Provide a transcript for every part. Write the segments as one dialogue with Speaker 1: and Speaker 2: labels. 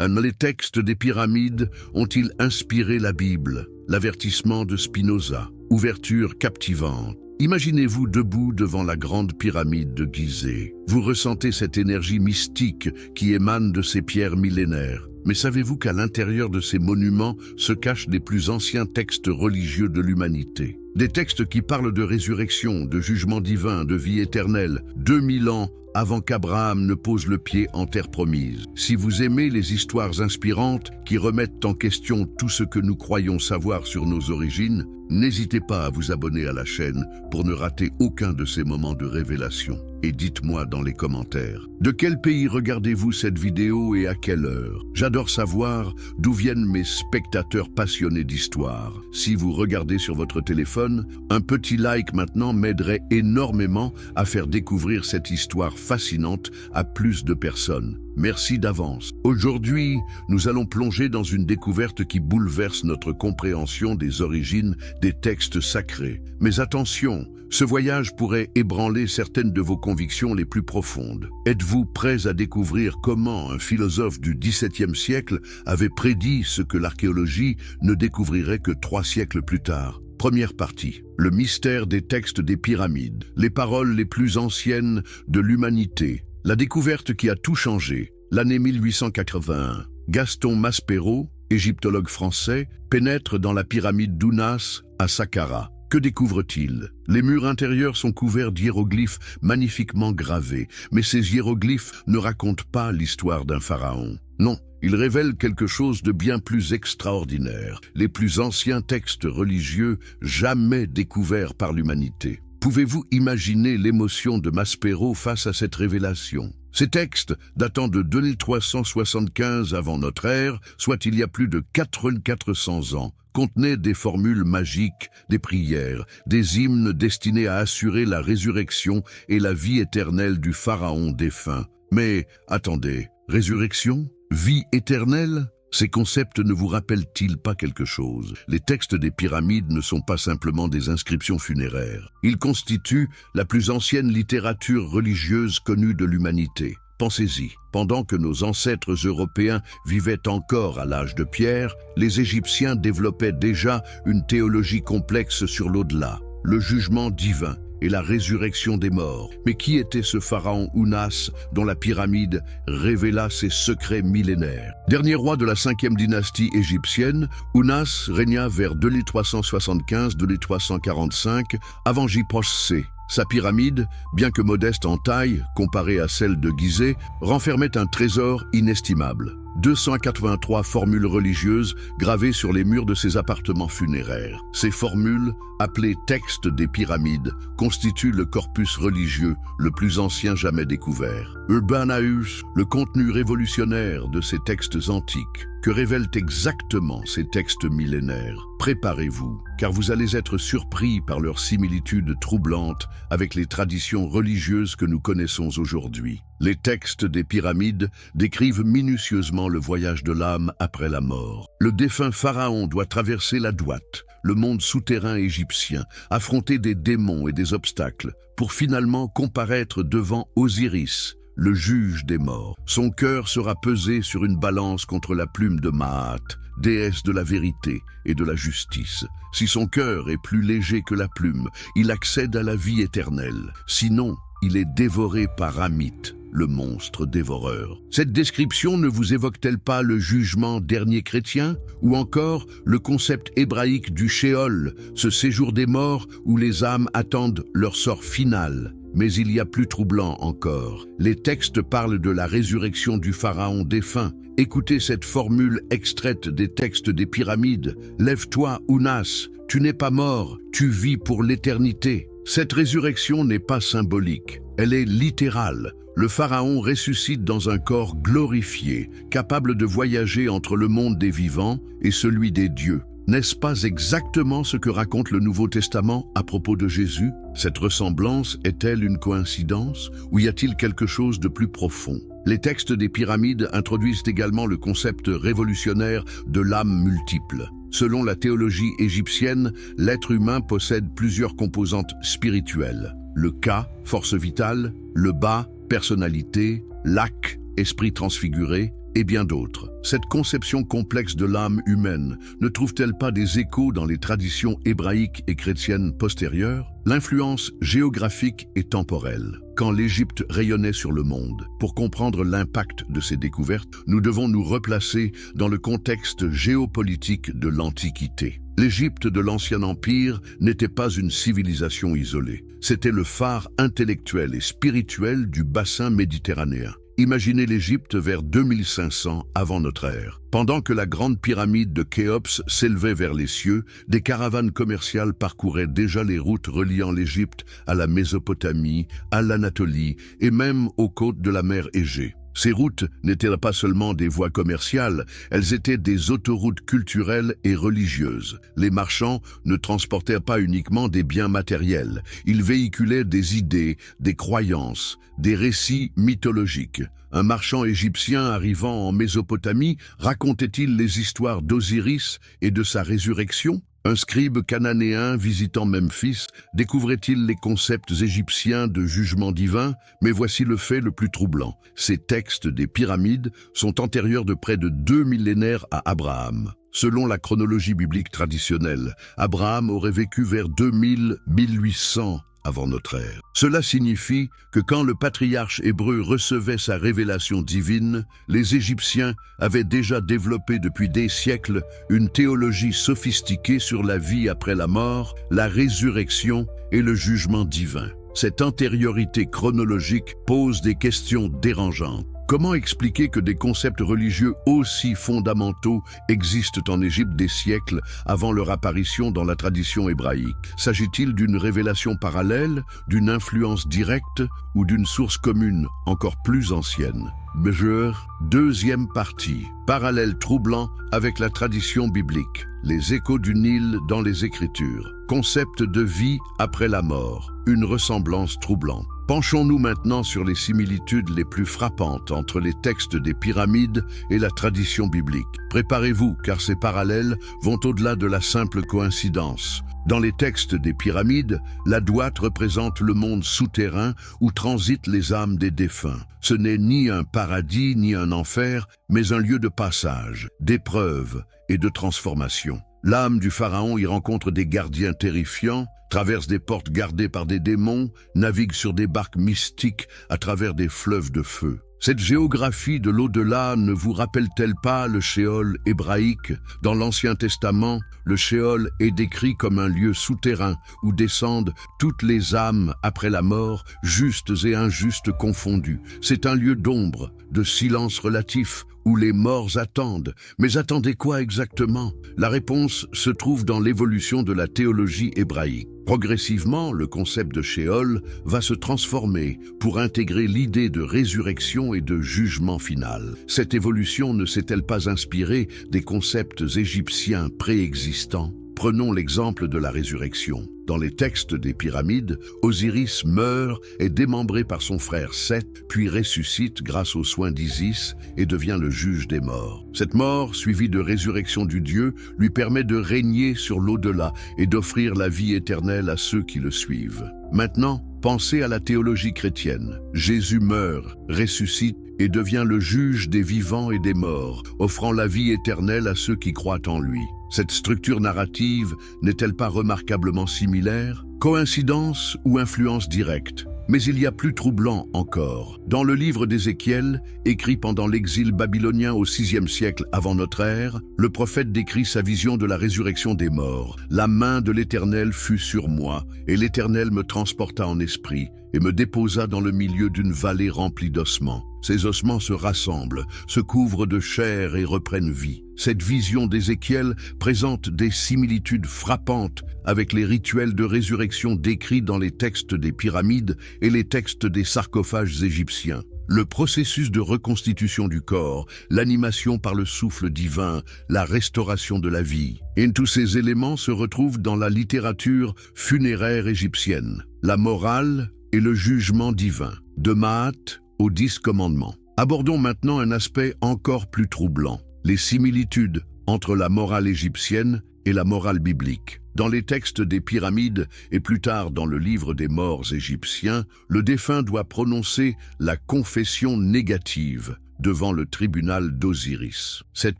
Speaker 1: Les textes des pyramides ont-ils inspiré la Bible? L'avertissement de Spinoza. Ouverture captivante. Imaginez-vous debout devant la grande pyramide de Gizeh. Vous ressentez cette énergie mystique qui émane de ces pierres millénaires. Mais savez-vous qu'à l'intérieur de ces monuments se cachent les plus anciens textes religieux de l'humanité? Des textes qui parlent de résurrection, de jugement divin, de vie éternelle, 2000 ans avant qu'Abraham ne pose le pied en terre promise. Si vous aimez les histoires inspirantes qui remettent en question tout ce que nous croyons savoir sur nos origines, n'hésitez pas à vous abonner à la chaîne pour ne rater aucun de ces moments de révélation. Et dites-moi dans les commentaires, de quel pays regardez-vous cette vidéo et à quelle heure? J'adore savoir d'où viennent mes spectateurs passionnés d'histoire. Si vous regardez sur votre téléphone, un petit like maintenant m'aiderait énormément à faire découvrir cette histoire fascinante à plus de personnes. Merci d'avance. Aujourd'hui, nous allons plonger dans une découverte qui bouleverse notre compréhension des origines des textes sacrés. Mais attention, ce voyage pourrait ébranler certaines de vos convictions les plus profondes. Êtes-vous prêts à découvrir comment un philosophe du XVIIe siècle avait prédit ce que l'archéologie ne découvrirait que 3 siècles plus tard? Première partie. Le mystère des textes des pyramides. Les paroles les plus anciennes de l'humanité. La découverte qui a tout changé, l'année 1881. Gaston Maspero, égyptologue français, pénètre dans la pyramide d'Ounas à Saqqara. Que découvre-t-il? Les murs intérieurs sont couverts d'hiéroglyphes magnifiquement gravés, mais ces hiéroglyphes ne racontent pas l'histoire d'un pharaon. Non, ils révèlent quelque chose de bien plus extraordinaire, les plus anciens textes religieux jamais découverts par l'humanité. Pouvez-vous imaginer l'émotion de Maspero face à cette révélation? Ces textes, datant de 2375 avant notre ère, soit il y a plus de 4400 ans, contenaient des formules magiques, des prières, des hymnes destinés à assurer la résurrection et la vie éternelle du pharaon défunt. Mais attendez, résurrection? Vie éternelle? Ces concepts ne vous rappellent-ils pas quelque chose? Les textes des pyramides ne sont pas simplement des inscriptions funéraires. Ils constituent la plus ancienne littérature religieuse connue de l'humanité. Pensez-y, pendant que nos ancêtres européens vivaient encore à l'âge de pierre, les Égyptiens développaient déjà une théologie complexe sur l'au-delà, le jugement divin et la résurrection des morts. Mais qui était ce pharaon Ounas dont la pyramide révéla ses secrets millénaires? Dernier roi de la 5e dynastie égyptienne, Ounas régna vers 2375-2345 avant J-C. Sa pyramide, bien que modeste en taille comparée à celle de Gizeh, renfermait un trésor inestimable. 283 formules religieuses gravées sur les murs de ses appartements funéraires. Ces formules, appelées textes des pyramides, constituent le corpus religieux le plus ancien jamais découvert. Urbanaeus, le contenu révolutionnaire de ces textes antiques. Que révèlent exactement ces textes millénaires? Préparez-vous, car vous allez être surpris par leur similitude troublante avec les traditions religieuses que nous connaissons aujourd'hui. Les textes des pyramides décrivent minutieusement le voyage de l'âme après la mort. Le défunt pharaon doit traverser la Douate, le monde souterrain égyptien, affronter des démons et des obstacles, pour finalement comparaître devant Osiris, le juge des morts. Son cœur sera pesé sur une balance contre la plume de Maat, déesse de la vérité et de la justice. Si son cœur est plus léger que la plume, il accède à la vie éternelle. Sinon, il est dévoré par Amit, le monstre dévoreur. Cette description ne vous évoque-t-elle pas le jugement dernier chrétien? Ou encore le concept hébraïque du Sheol, ce séjour des morts où les âmes attendent leur sort final? Mais il y a plus troublant encore. Les textes parlent de la résurrection du pharaon défunt. Écoutez cette formule extraite des textes des pyramides. « Lève-toi, Ounas, tu n'es pas mort, tu vis pour l'éternité ». Cette résurrection n'est pas symbolique, elle est littérale. Le pharaon ressuscite dans un corps glorifié, capable de voyager entre le monde des vivants et celui des dieux. N'est-ce pas exactement ce que raconte le Nouveau Testament à propos de Jésus? Cette ressemblance est-elle une coïncidence ou y a-t-il quelque chose de plus profond? Les textes des pyramides introduisent également le concept révolutionnaire de l'âme multiple. Selon la théologie égyptienne, l'être humain possède plusieurs composantes spirituelles. Le Ka, force vitale, le Ba, personnalité, l'Ak, esprit transfiguré, et bien d'autres. Cette conception complexe de l'âme humaine ne trouve-t-elle pas des échos dans les traditions hébraïques et chrétiennes postérieures? L'influence géographique et temporelle. Quand l'Égypte rayonnait sur le monde, pour comprendre l'impact de ces découvertes, nous devons nous replacer dans le contexte géopolitique de l'Antiquité. L'Égypte de l'Ancien Empire n'était pas une civilisation isolée. C'était le phare intellectuel et spirituel du bassin méditerranéen. Imaginez l'Égypte vers 2500 avant notre ère. Pendant que la grande pyramide de Khéops s'élevait vers les cieux, des caravanes commerciales parcouraient déjà les routes reliant l'Égypte à la Mésopotamie, à l'Anatolie et même aux côtes de la mer Égée. Ces routes n'étaient pas seulement des voies commerciales, elles étaient des autoroutes culturelles et religieuses. Les marchands ne transportaient pas uniquement des biens matériels, ils véhiculaient des idées, des croyances, des récits mythologiques. Un marchand égyptien arrivant en Mésopotamie racontait-il les histoires d'Osiris et de sa résurrection? Un scribe cananéen visitant Memphis découvrait-il les concepts égyptiens de jugement divin? Mais voici le fait le plus troublant. Ces textes des pyramides sont antérieurs de près de 2 millénaires à Abraham. Selon la chronologie biblique traditionnelle, Abraham aurait vécu vers 2000-1800 avant notre ère. Cela signifie que quand le patriarche hébreu recevait sa révélation divine, les Égyptiens avaient déjà développé depuis des siècles une théologie sophistiquée sur la vie après la mort, la résurrection et le jugement divin. Cette antériorité chronologique pose des questions dérangeantes. Comment expliquer que des concepts religieux aussi fondamentaux existent en Égypte des siècles avant leur apparition dans la tradition hébraïque? S'agit-il d'une révélation parallèle, d'une influence directe ou d'une source commune encore plus ancienne? Mesure, deuxième partie, parallèle troublant avec la tradition biblique. Les échos du Nil dans les Écritures. Concept de vie après la mort, une ressemblance troublante. Penchons-nous maintenant sur les similitudes les plus frappantes entre les textes des pyramides et la tradition biblique. Préparez-vous, car ces parallèles vont au-delà de la simple coïncidence. Dans les textes des pyramides, la droite représente le monde souterrain où transitent les âmes des défunts. Ce n'est ni un paradis ni un enfer, mais un lieu de passage, d'épreuve et de transformation. L'âme du pharaon y rencontre des gardiens terrifiants, traverse des portes gardées par des démons, navigue sur des barques mystiques à travers des fleuves de feu. Cette géographie de l'au-delà ne vous rappelle-t-elle pas le Sheol hébraïque? Dans l'Ancien Testament, le Sheol est décrit comme un lieu souterrain où descendent toutes les âmes après la mort, justes et injustes confondues. C'est un lieu d'ombre, de silence relatif, où les morts attendent. Mais attendez quoi exactement? La réponse se trouve dans l'évolution de la théologie hébraïque. Progressivement, le concept de Sheol va se transformer pour intégrer l'idée de résurrection et de jugement final. Cette évolution ne s'est-elle pas inspirée des concepts égyptiens préexistants? Prenons l'exemple de la résurrection. Dans les textes des pyramides, Osiris meurt, est démembré par son frère Seth, puis ressuscite grâce aux soins d'Isis et devient le juge des morts. Cette mort, suivie de résurrection du Dieu, lui permet de régner sur l'au-delà et d'offrir la vie éternelle à ceux qui le suivent. Maintenant, pensez à la théologie chrétienne. Jésus meurt, ressuscite et devient le juge des vivants et des morts, offrant la vie éternelle à ceux qui croient en lui. Cette structure narrative n'est-elle pas remarquablement similaire? Coïncidence ou influence directe? Mais il y a plus troublant encore. Dans le livre d'Ézéchiel, écrit pendant l'exil babylonien au VIe siècle avant notre ère, le prophète décrit sa vision de la résurrection des morts. « La main de l'Éternel fut sur moi, et l'Éternel me transporta en esprit, et me déposa dans le milieu d'une vallée remplie d'ossements. Ces ossements se rassemblent, se couvrent de chair et reprennent vie. » Cette vision d'Ézéchiel présente des similitudes frappantes avec les rituels de résurrection décrits dans les textes des pyramides et les textes des sarcophages égyptiens. Le processus de reconstitution du corps, l'animation par le souffle divin, la restauration de la vie. Et tous ces éléments se retrouvent dans la littérature funéraire égyptienne. La morale et le jugement divin, de Maat aux 10 commandements. Abordons maintenant un aspect encore plus troublant. Les similitudes entre la morale égyptienne et la morale biblique. Dans les textes des pyramides et plus tard dans le livre des morts égyptiens, le défunt doit prononcer la confession négative, devant le tribunal d'Osiris. Cette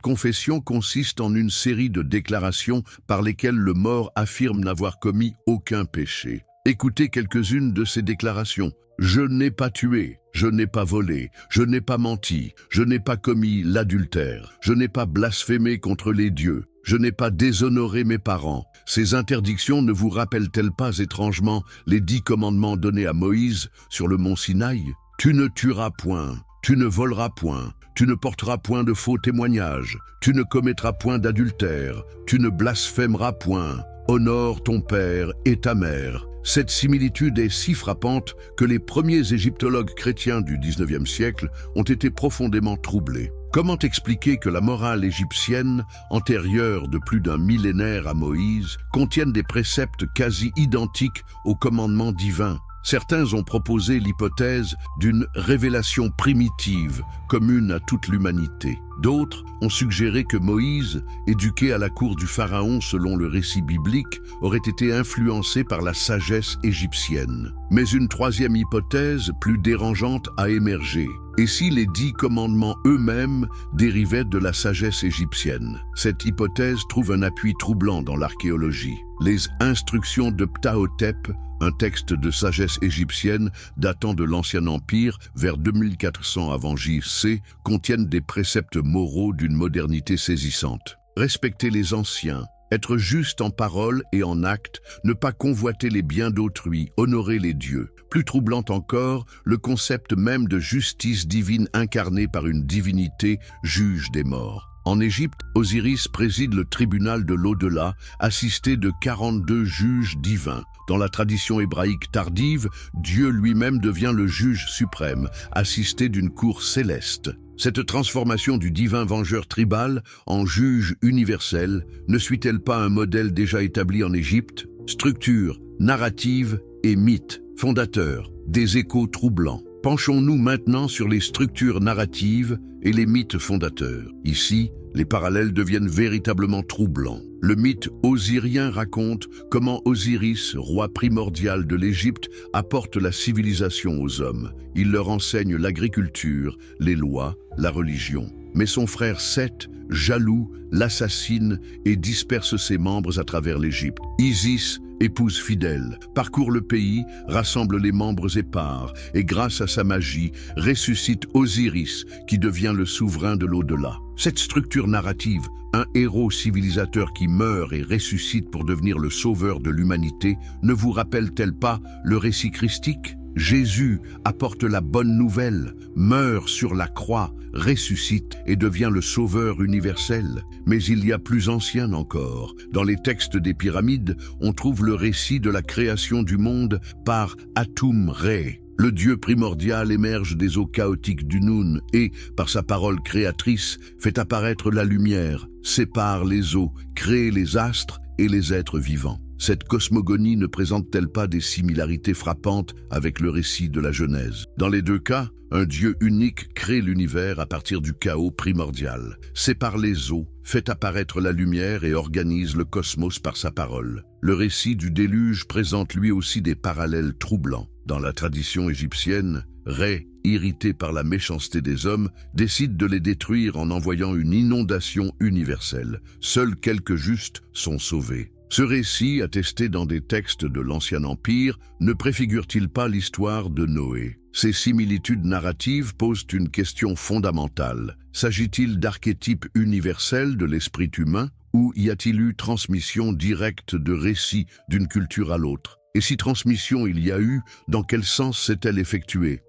Speaker 1: confession consiste en une série de déclarations par lesquelles le mort affirme n'avoir commis aucun péché. Écoutez quelques-unes de ces déclarations. « Je n'ai pas tué, je n'ai pas volé, je n'ai pas menti, je n'ai pas commis l'adultère, je n'ai pas blasphémé contre les dieux, je n'ai pas déshonoré mes parents. » Ces interdictions ne vous rappellent-elles pas étrangement les 10 commandements donnés à Moïse sur le mont Sinaï? Tu ne tueras point, tu ne voleras point, tu ne porteras point de faux témoignages, tu ne commettras point d'adultère, tu ne blasphémeras point, honore ton père et ta mère. Cette similitude est si frappante que les premiers égyptologues chrétiens du XIXe siècle ont été profondément troublés. Comment expliquer que la morale égyptienne, antérieure de plus d'un millénaire à Moïse, contienne des préceptes quasi identiques aux commandements divins? Certains ont proposé l'hypothèse d'une révélation primitive, commune à toute l'humanité. D'autres ont suggéré que Moïse, éduqué à la cour du pharaon selon le récit biblique, aurait été influencé par la sagesse égyptienne. Mais une troisième hypothèse, plus dérangeante, a émergé. Et si les 10 commandements eux-mêmes dérivaient de la sagesse égyptienne? Cette hypothèse trouve un appui troublant dans l'archéologie. Les instructions de Ptahhotep, un texte de sagesse égyptienne datant de l'Ancien Empire vers 2400 avant J.C., contiennent des préceptes moraux d'une modernité saisissante. Respecter les anciens, être juste en parole et en acte, ne pas convoiter les biens d'autrui, honorer les dieux. Plus troublant encore, le concept même de justice divine incarnée par une divinité juge des morts. En Égypte, Osiris préside le tribunal de l'au-delà, assisté de 42 juges divins. Dans la tradition hébraïque tardive, Dieu lui-même devient le juge suprême, assisté d'une cour céleste. Cette transformation du divin vengeur tribal en juge universel ne suit-elle pas un modèle déjà établi en Égypte? Structure, narrative et mythe, fondateur, des échos troublants. Penchons-nous maintenant sur les structures narratives et les mythes fondateurs. Ici, les parallèles deviennent véritablement troublants. Le mythe osirien raconte comment Osiris, roi primordial de l'Égypte, apporte la civilisation aux hommes. Il leur enseigne l'agriculture, les lois, la religion. Mais son frère Seth, jaloux, l'assassine et disperse ses membres à travers l'Égypte. Isis, épouse fidèle, parcourt le pays, rassemble les membres épars et grâce à sa magie, ressuscite Osiris qui devient le souverain de l'au-delà. Cette structure narrative, un héros civilisateur qui meurt et ressuscite pour devenir le sauveur de l'humanité, ne vous rappelle-t-elle pas le récit christique? Jésus apporte la bonne nouvelle, meurt sur la croix, ressuscite et devient le sauveur universel. Mais il y a plus ancien encore. Dans les textes des pyramides, on trouve le récit de la création du monde par Atum-Re. Le Dieu primordial émerge des eaux chaotiques du Noun et, par sa parole créatrice, fait apparaître la lumière, sépare les eaux, crée les astres et les êtres vivants. Cette cosmogonie ne présente-t-elle pas des similarités frappantes avec le récit de la Genèse? Dans les deux cas, un Dieu unique crée l'univers à partir du chaos primordial, sépare les eaux, fait apparaître la lumière et organise le cosmos par sa parole. Le récit du déluge présente lui aussi des parallèles troublants. Dans la tradition égyptienne, Ré, irrité par la méchanceté des hommes, décide de les détruire en envoyant une inondation universelle. Seuls quelques justes sont sauvés. Ce récit, attesté dans des textes de l'Ancien Empire, ne préfigure-t-il pas l'histoire de Noé? Ces similitudes narratives posent une question fondamentale. S'agit-il d'archétypes universels de l'esprit humain, ou y a-t-il eu transmission directe de récits d'une culture à l'autre? Et si transmission il y a eu, dans quel sens s'est-elle effectuée?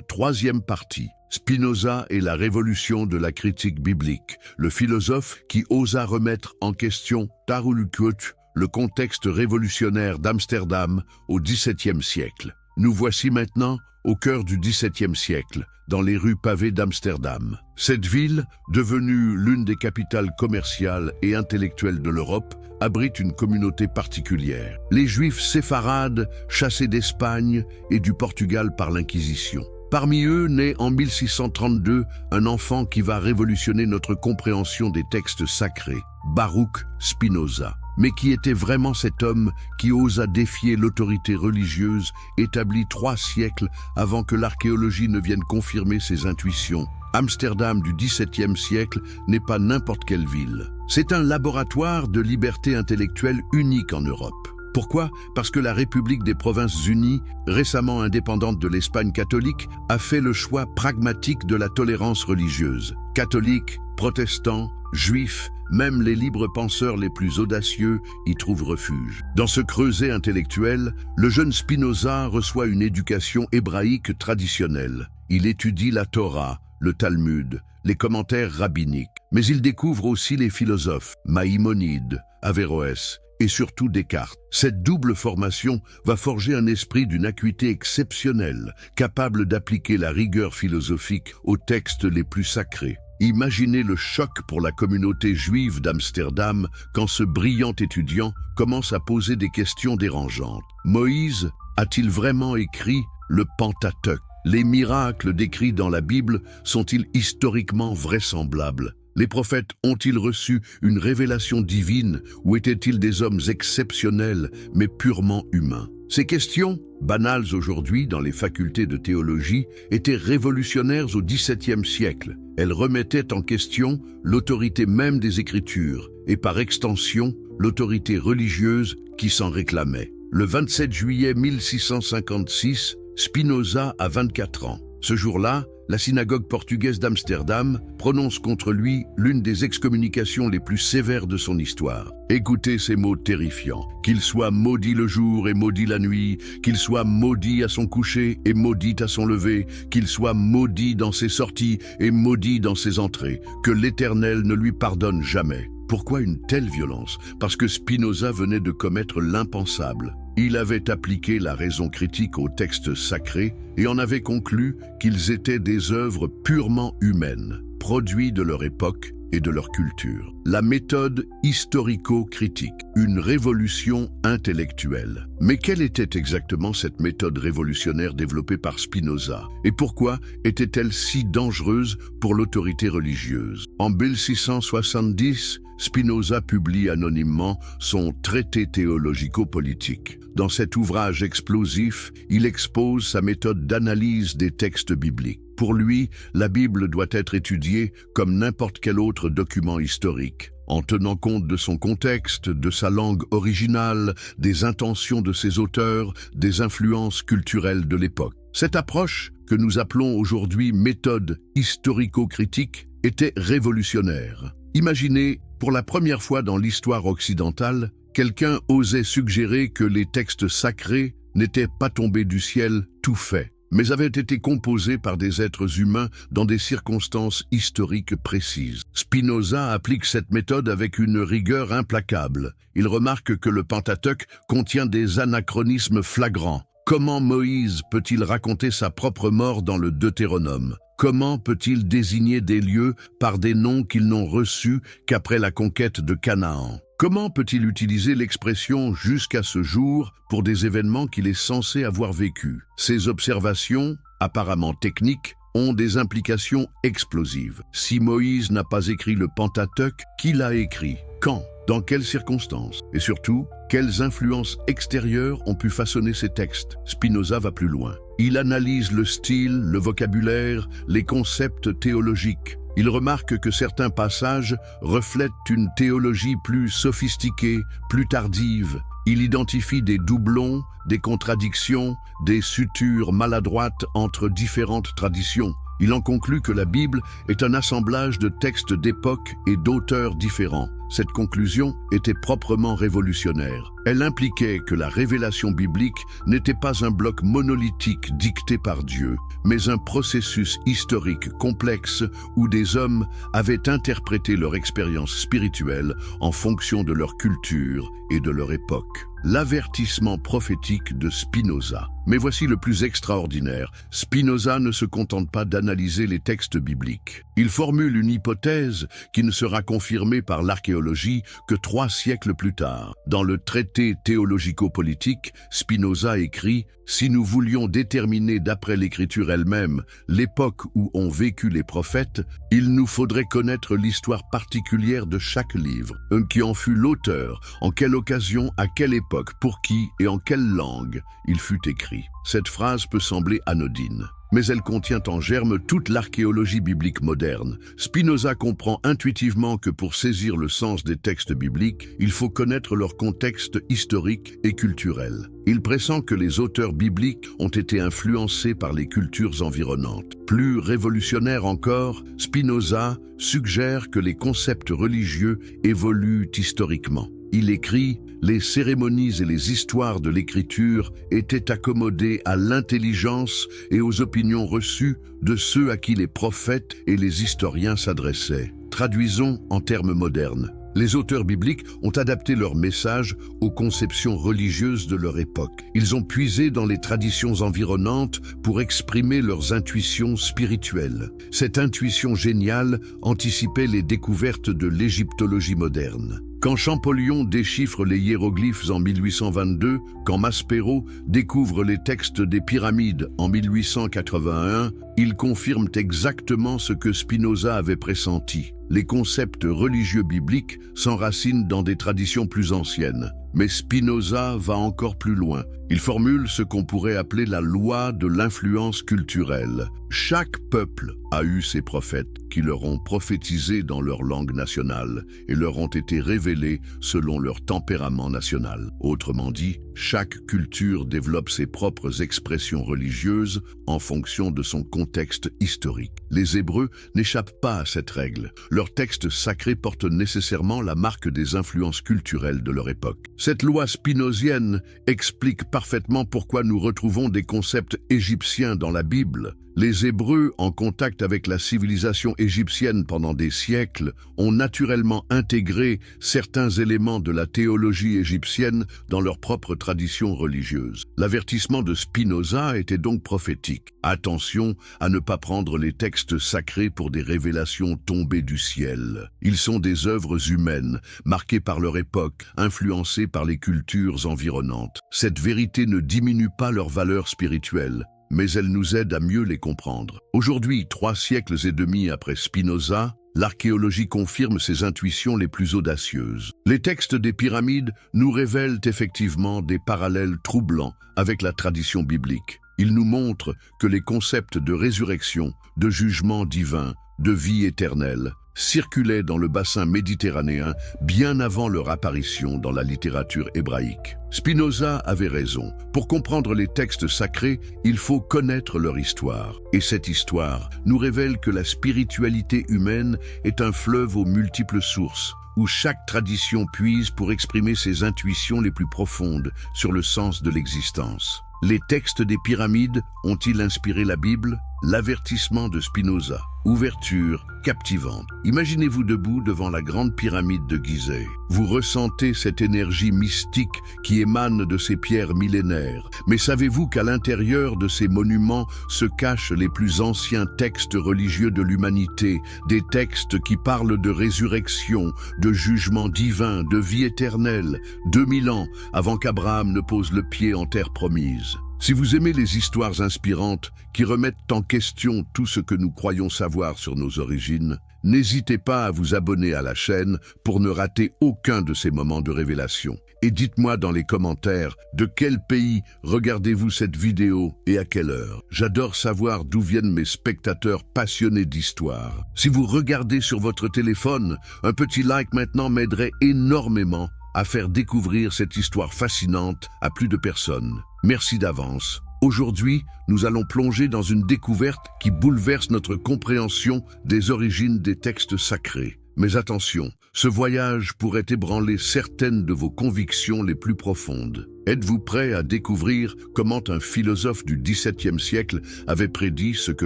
Speaker 1: Troisième partie. Spinoza et la révolution de la critique biblique, le philosophe qui osa remettre en question Tarulukut, le contexte révolutionnaire d'Amsterdam au XVIIe siècle. Nous voici maintenant au cœur du XVIIe siècle, dans les rues pavées d'Amsterdam. Cette ville, devenue l'une des capitales commerciales et intellectuelles de l'Europe, abrite une communauté particulière. Les Juifs séfarades, chassés d'Espagne et du Portugal par l'Inquisition. Parmi eux naît en 1632 un enfant qui va révolutionner notre compréhension des textes sacrés, Baruch Spinoza. Mais qui était vraiment cet homme qui osa défier l'autorité religieuse établie 3 siècles avant que l'archéologie ne vienne confirmer ses intuitions? Amsterdam du XVIIe siècle n'est pas n'importe quelle ville. C'est un laboratoire de liberté intellectuelle unique en Europe. Pourquoi? Parce que la République des Provinces-Unies, récemment indépendante de l'Espagne catholique, a fait le choix pragmatique de la tolérance religieuse. Catholiques, protestants, juifs, même les libres penseurs les plus audacieux y trouvent refuge. Dans ce creuset intellectuel, le jeune Spinoza reçoit une éducation hébraïque traditionnelle. Il étudie la Torah, le Talmud, les commentaires rabbiniques. Mais il découvre aussi les philosophes, Maïmonide, Averroès, et surtout Descartes. Cette double formation va forger un esprit d'une acuité exceptionnelle, capable d'appliquer la rigueur philosophique aux textes les plus sacrés. Imaginez le choc pour la communauté juive d'Amsterdam quand ce brillant étudiant commence à poser des questions dérangeantes. Moïse a-t-il vraiment écrit le Pentateuque? Les miracles décrits dans la Bible sont-ils historiquement vraisemblables? Les prophètes ont-ils reçu une révélation divine ou étaient-ils des hommes exceptionnels mais purement humains? Ces questions, banales aujourd'hui dans les facultés de théologie, étaient révolutionnaires au XVIIe siècle. Elles remettaient en question l'autorité même des Écritures et par extension l'autorité religieuse qui s'en réclamait. Le 27 juillet 1656, Spinoza a 24 ans. Ce jour-là, la synagogue portugaise d'Amsterdam prononce contre lui l'une des excommunications les plus sévères de son histoire. Écoutez ces mots terrifiants. Qu'il soit maudit le jour et maudit la nuit, qu'il soit maudit à son coucher et maudit à son lever, qu'il soit maudit dans ses sorties et maudit dans ses entrées, que l'Éternel ne lui pardonne jamais. Pourquoi une telle violence? Parce que Spinoza venait de commettre l'impensable. Il avait appliqué la raison critique aux textes sacrés et en avait conclu qu'ils étaient des œuvres purement humaines, produits de leur époque et de leur culture. La méthode historico-critique, une révolution intellectuelle. Mais quelle était exactement cette méthode révolutionnaire développée par Spinoza? Et pourquoi était-elle si dangereuse pour l'autorité religieuse? En 1670, Spinoza publie anonymement son Traité théologico-politique. Dans cet ouvrage explosif, il expose sa méthode d'analyse des textes bibliques. Pour lui, la Bible doit être étudiée comme n'importe quel autre document historique, en tenant compte de son contexte, de sa langue originale, des intentions de ses auteurs, des influences culturelles de l'époque. Cette approche, que nous appelons aujourd'hui méthode historico-critique, était révolutionnaire. Imaginez, pour la première fois dans l'histoire occidentale, quelqu'un osait suggérer que les textes sacrés n'étaient pas tombés du ciel tout faits, mais avaient été composés par des êtres humains dans des circonstances historiques précises. Spinoza applique cette méthode avec une rigueur implacable. Il remarque que le Pentateuque contient des anachronismes flagrants. Comment Moïse peut-il raconter sa propre mort dans le Deutéronome? Comment peut-il désigner des lieux par des noms qu'ils n'ont reçus qu'après la conquête de Canaan? Comment peut-il utiliser l'expression « jusqu'à ce jour » pour des événements qu'il est censé avoir vécus? Ces observations, apparemment techniques, ont des implications explosives. Si Moïse n'a pas écrit le Pentateuque, qui l'a écrit? Quand? Dans quelles circonstances? Et surtout, quelles influences extérieures ont pu façonner ces textes? Spinoza va plus loin. Il analyse le style, le vocabulaire, les concepts théologiques. Il remarque que certains passages reflètent une théologie plus sophistiquée, plus tardive. Il identifie des doublons, des contradictions, des sutures maladroites entre différentes traditions. Il en conclut que la Bible est un assemblage de textes d'époques et d'auteurs différents. Cette conclusion était proprement révolutionnaire. Elle impliquait que la révélation biblique n'était pas un bloc monolithique dicté par Dieu, mais un processus historique complexe où des hommes avaient interprété leur expérience spirituelle en fonction de leur culture et de leur époque. L'avertissement prophétique de Spinoza. Mais voici le plus extraordinaire. Spinoza ne se contente pas d'analyser les textes bibliques. Il formule une hypothèse qui ne sera confirmée par l'archéologie que 3 siècles plus tard. Dans le traité théologico-politique, Spinoza écrit « Si nous voulions déterminer d'après l'écriture elle-même l'époque où ont vécu les prophètes, il nous faudrait connaître l'histoire particulière de chaque livre, qui en fut l'auteur, en quelle occasion, à quelle époque, pour qui et en quelle langue il fut écrit. » Cette phrase peut sembler anodine. mais elle contient en germe toute l'archéologie biblique moderne. Spinoza comprend intuitivement que pour saisir le sens des textes bibliques, il faut connaître leur contexte historique et culturel. Il pressent que les auteurs bibliques ont été influencés par les cultures environnantes. Plus révolutionnaire encore, Spinoza suggère que les concepts religieux évoluent historiquement. Il écrit « Les cérémonies et les histoires de l'écriture étaient accommodées à l'intelligence et aux opinions reçues de ceux à qui les prophètes et les historiens s'adressaient. » Traduisons en termes modernes. Les auteurs bibliques ont adapté leur message aux conceptions religieuses de leur époque. Ils ont puisé dans les traditions environnantes pour exprimer leurs intuitions spirituelles. Cette intuition géniale anticipait les découvertes de l'égyptologie moderne. Quand Champollion déchiffre les hiéroglyphes en 1822, quand Maspero découvre les textes des pyramides en 1881, ils confirment exactement ce que Spinoza avait pressenti. Les concepts religieux bibliques s'enracinent dans des traditions plus anciennes. Mais Spinoza va encore plus loin. Il formule ce qu'on pourrait appeler la loi de l'influence culturelle. Chaque peuple a eu ses prophètes qui leur ont prophétisé dans leur langue nationale et leur ont été révélés selon leur tempérament national. Autrement dit, chaque culture développe ses propres expressions religieuses en fonction de son contexte historique. Les Hébreux n'échappent pas à cette règle. Leurs textes sacrés portent nécessairement la marque des influences culturelles de leur époque. Cette loi spinozienne explique parfaitement pourquoi nous retrouvons des concepts égyptiens dans la Bible. Les Hébreux, en contact avec la civilisation égyptienne pendant des siècles, ont naturellement intégré certains éléments de la théologie égyptienne dans leur propre tradition religieuse. L'avertissement de Spinoza était donc prophétique. Attention à ne pas prendre les textes sacrés pour des révélations tombées du ciel. Ils sont des œuvres humaines, marquées par leur époque, influencées par les cultures environnantes. Cette vérité ne diminue pas leur valeur spirituelle, mais elle nous aide à mieux les comprendre. Aujourd'hui, 3 siècles et demi après Spinoza, l'archéologie confirme ses intuitions les plus audacieuses. Les textes des pyramides nous révèlent effectivement des parallèles troublants avec la tradition biblique. Ils nous montrent que les concepts de résurrection, de jugement divin, de vie éternelle, circulaient dans le bassin méditerranéen bien avant leur apparition dans la littérature hébraïque. Spinoza avait raison. Pour comprendre les textes sacrés, il faut connaître leur histoire. Et cette histoire nous révèle que la spiritualité humaine est un fleuve aux multiples sources, où chaque tradition puise pour exprimer ses intuitions les plus profondes sur le sens de l'existence. Les textes des pyramides ont-ils inspiré la Bible? L'avertissement de Spinoza. Ouverture captivante. Imaginez-vous debout devant la grande pyramide de Gizeh. Vous ressentez cette énergie mystique qui émane de ces pierres millénaires. Mais savez-vous qu'à l'intérieur de ces monuments se cachent les plus anciens textes religieux de l'humanité, des textes qui parlent de résurrection, de jugement divin, de vie éternelle, 2000 ans avant qu'Abraham ne pose le pied en terre promise? Si vous aimez les histoires inspirantes qui remettent en question tout ce que nous croyons savoir sur nos origines, n'hésitez pas à vous abonner à la chaîne pour ne rater aucun de ces moments de révélation. Et dites-moi dans les commentaires de quel pays regardez-vous cette vidéo et à quelle heure. J'adore savoir d'où viennent mes spectateurs passionnés d'histoire. Si vous regardez sur votre téléphone, un petit like maintenant m'aiderait énormément à faire découvrir cette histoire fascinante à plus de personnes. Merci d'avance. Aujourd'hui, nous allons plonger dans une découverte qui bouleverse notre compréhension des origines des textes sacrés. Mais attention, ce voyage pourrait ébranler certaines de vos convictions les plus profondes. Êtes-vous prêt à découvrir comment un philosophe du XVIIe siècle avait prédit ce que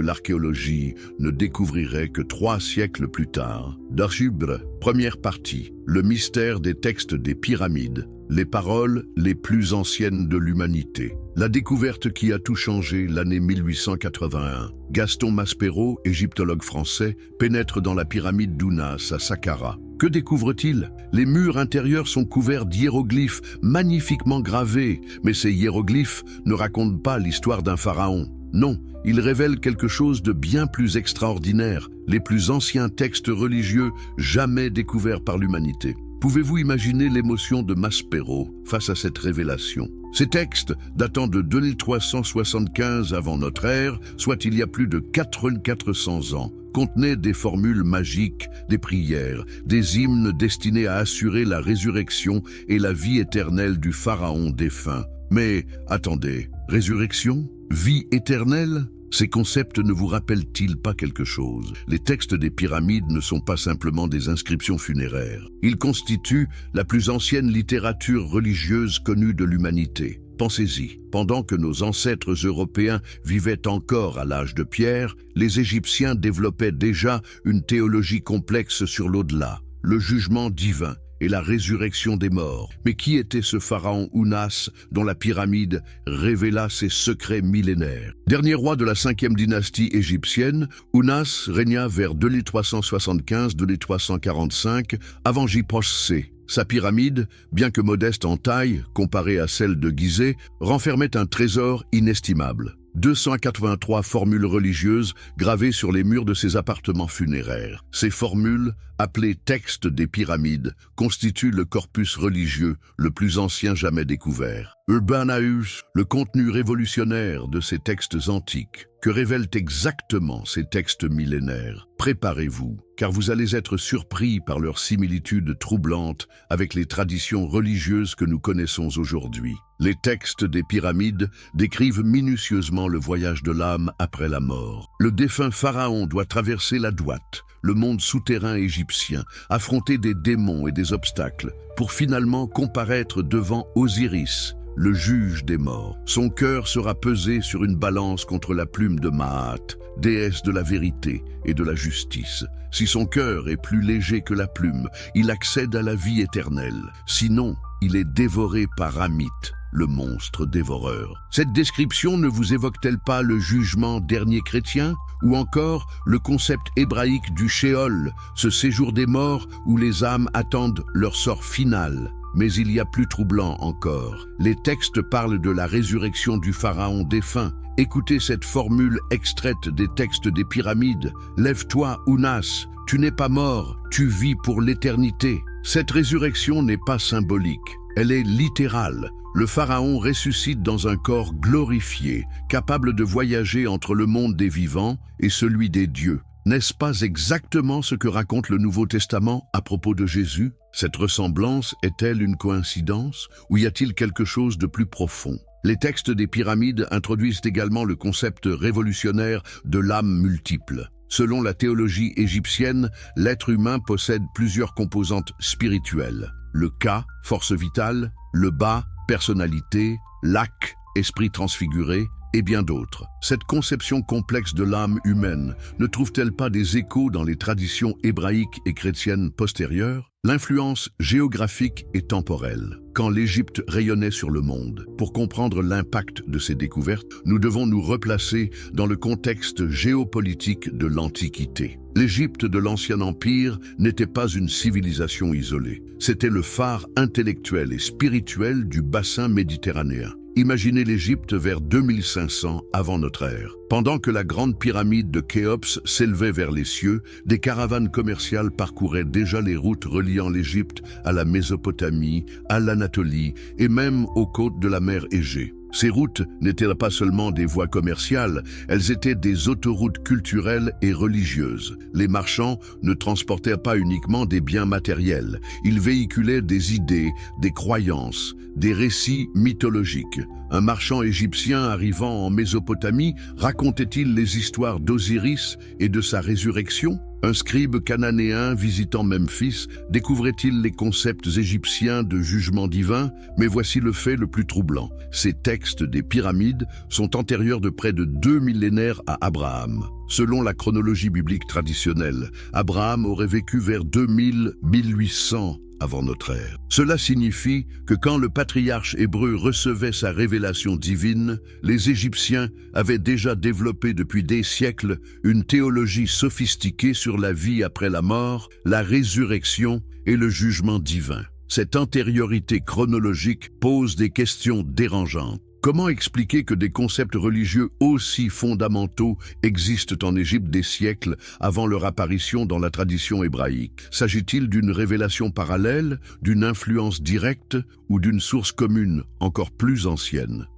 Speaker 1: l'archéologie ne découvrirait que 3 siècles plus tard? Darchibre, première partie, le mystère des textes des pyramides, les paroles les plus anciennes de l'humanité. La découverte qui a tout changé l'année 1881. Gaston Maspero, égyptologue français, pénètre dans la pyramide d'Ounas à Saqqara. Que découvre-t-il? Les murs intérieurs sont couverts d'hiéroglyphes magnifiquement gravés, mais ces hiéroglyphes ne racontent pas l'histoire d'un pharaon. Non, ils révèlent quelque chose de bien plus extraordinaire, les plus anciens textes religieux jamais découverts par l'humanité. Pouvez-vous imaginer l'émotion de Maspero face à cette révélation? Ces textes, datant de 2375 avant notre ère, soit il y a plus de 400 ans, contenaient des formules magiques, des prières, des hymnes destinés à assurer la résurrection et la vie éternelle du pharaon défunt. Mais attendez, résurrection? Vie éternelle? Ces concepts ne vous rappellent-ils pas quelque chose? Les textes des pyramides ne sont pas simplement des inscriptions funéraires. Ils constituent la plus ancienne littérature religieuse connue de l'humanité. Pensez-y, pendant que nos ancêtres européens vivaient encore à l'âge de pierre, les Égyptiens développaient déjà une théologie complexe sur l'au-delà, le jugement divin et la résurrection des morts. Mais qui était ce pharaon Ounas dont la pyramide révéla ses secrets millénaires? Dernier roi de la 5e dynastie égyptienne, Ounas régna vers 2375-2345 avant J-C. Sa pyramide, bien que modeste en taille comparée à celle de Gizeh, renfermait un trésor inestimable. 283 formules religieuses gravées sur les murs de ses appartements funéraires. Ces formules, appelées textes des pyramides, constituent le corpus religieux le plus ancien jamais découvert. Urbanaeus, le contenu révolutionnaire de ces textes antiques. Que révèlent exactement ces textes millénaires? Préparez-vous, car vous allez être surpris par leur similitude troublante avec les traditions religieuses que nous connaissons aujourd'hui. Les textes des pyramides décrivent minutieusement le voyage de l'âme après la mort. Le défunt pharaon doit traverser la Douate, le monde souterrain égyptien, affronter des démons et des obstacles, pour finalement comparaître devant Osiris, le juge des morts. Son cœur sera pesé sur une balance contre la plume de Maat, déesse de la vérité et de la justice. Si son cœur est plus léger que la plume, il accède à la vie éternelle. Sinon, il est dévoré par Amit, le monstre dévoreur. Cette description ne vous évoque-t-elle pas le jugement dernier chrétien? Ou encore le concept hébraïque du Sheol, ce séjour des morts où les âmes attendent leur sort final? Mais il y a plus troublant encore. Les textes parlent de la résurrection du pharaon défunt. Écoutez cette formule extraite des textes des pyramides. « Lève-toi, Ounas, tu n'es pas mort, tu vis pour l'éternité ». Cette résurrection n'est pas symbolique, elle est littérale. Le pharaon ressuscite dans un corps glorifié, capable de voyager entre le monde des vivants et celui des dieux. N'est-ce pas exactement ce que raconte le Nouveau Testament à propos de Jésus? Cette ressemblance est-elle une coïncidence ou y a-t-il quelque chose de plus profond? Les textes des pyramides introduisent également le concept révolutionnaire de l'âme multiple. Selon la théologie égyptienne, l'être humain possède plusieurs composantes spirituelles. Le Ka, force vitale, le Ba, personnalité, l'Ak, esprit transfiguré, et bien d'autres. Cette conception complexe de l'âme humaine ne trouve-t-elle pas des échos dans les traditions hébraïques et chrétiennes postérieures? L'influence géographique et temporelle. Quand l'Égypte rayonnait sur le monde, pour comprendre l'impact de ces découvertes, nous devons nous replacer dans le contexte géopolitique de l'Antiquité. L'Égypte de l'Ancien Empire n'était pas une civilisation isolée. C'était le phare intellectuel et spirituel du bassin méditerranéen. Imaginez l'Égypte vers 2500 avant notre ère. Pendant que la grande pyramide de Khéops s'élevait vers les cieux, des caravanes commerciales parcouraient déjà les routes reliant l'Égypte à la Mésopotamie, à l'Anatolie et même aux côtes de la mer Égée. Ces routes n'étaient pas seulement des voies commerciales, elles étaient des autoroutes culturelles et religieuses. Les marchands ne transportaient pas uniquement des biens matériels, ils véhiculaient des idées, des croyances, des récits mythologiques. Un marchand égyptien arrivant en Mésopotamie racontait-il les histoires d'Osiris et de sa résurrection? Un scribe cananéen visitant Memphis découvrait-il les concepts égyptiens de jugement divin? Mais voici le fait le plus troublant. Ces textes des pyramides sont antérieurs de près de 2 millénaires à Abraham. Selon la chronologie biblique traditionnelle, Abraham aurait vécu vers 2000-1800 avant notre ère. Cela signifie que quand le patriarche hébreu recevait sa révélation divine, les Égyptiens avaient déjà développé depuis des siècles une théologie sophistiquée sur la vie après la mort, la résurrection et le jugement divin. Cette antériorité chronologique pose des questions dérangeantes. Comment expliquer que des concepts religieux aussi fondamentaux existent en Égypte des siècles avant leur apparition dans la tradition hébraïque? S'agit-il d'une révélation parallèle, d'une influence directe ou d'une source commune encore plus ancienne?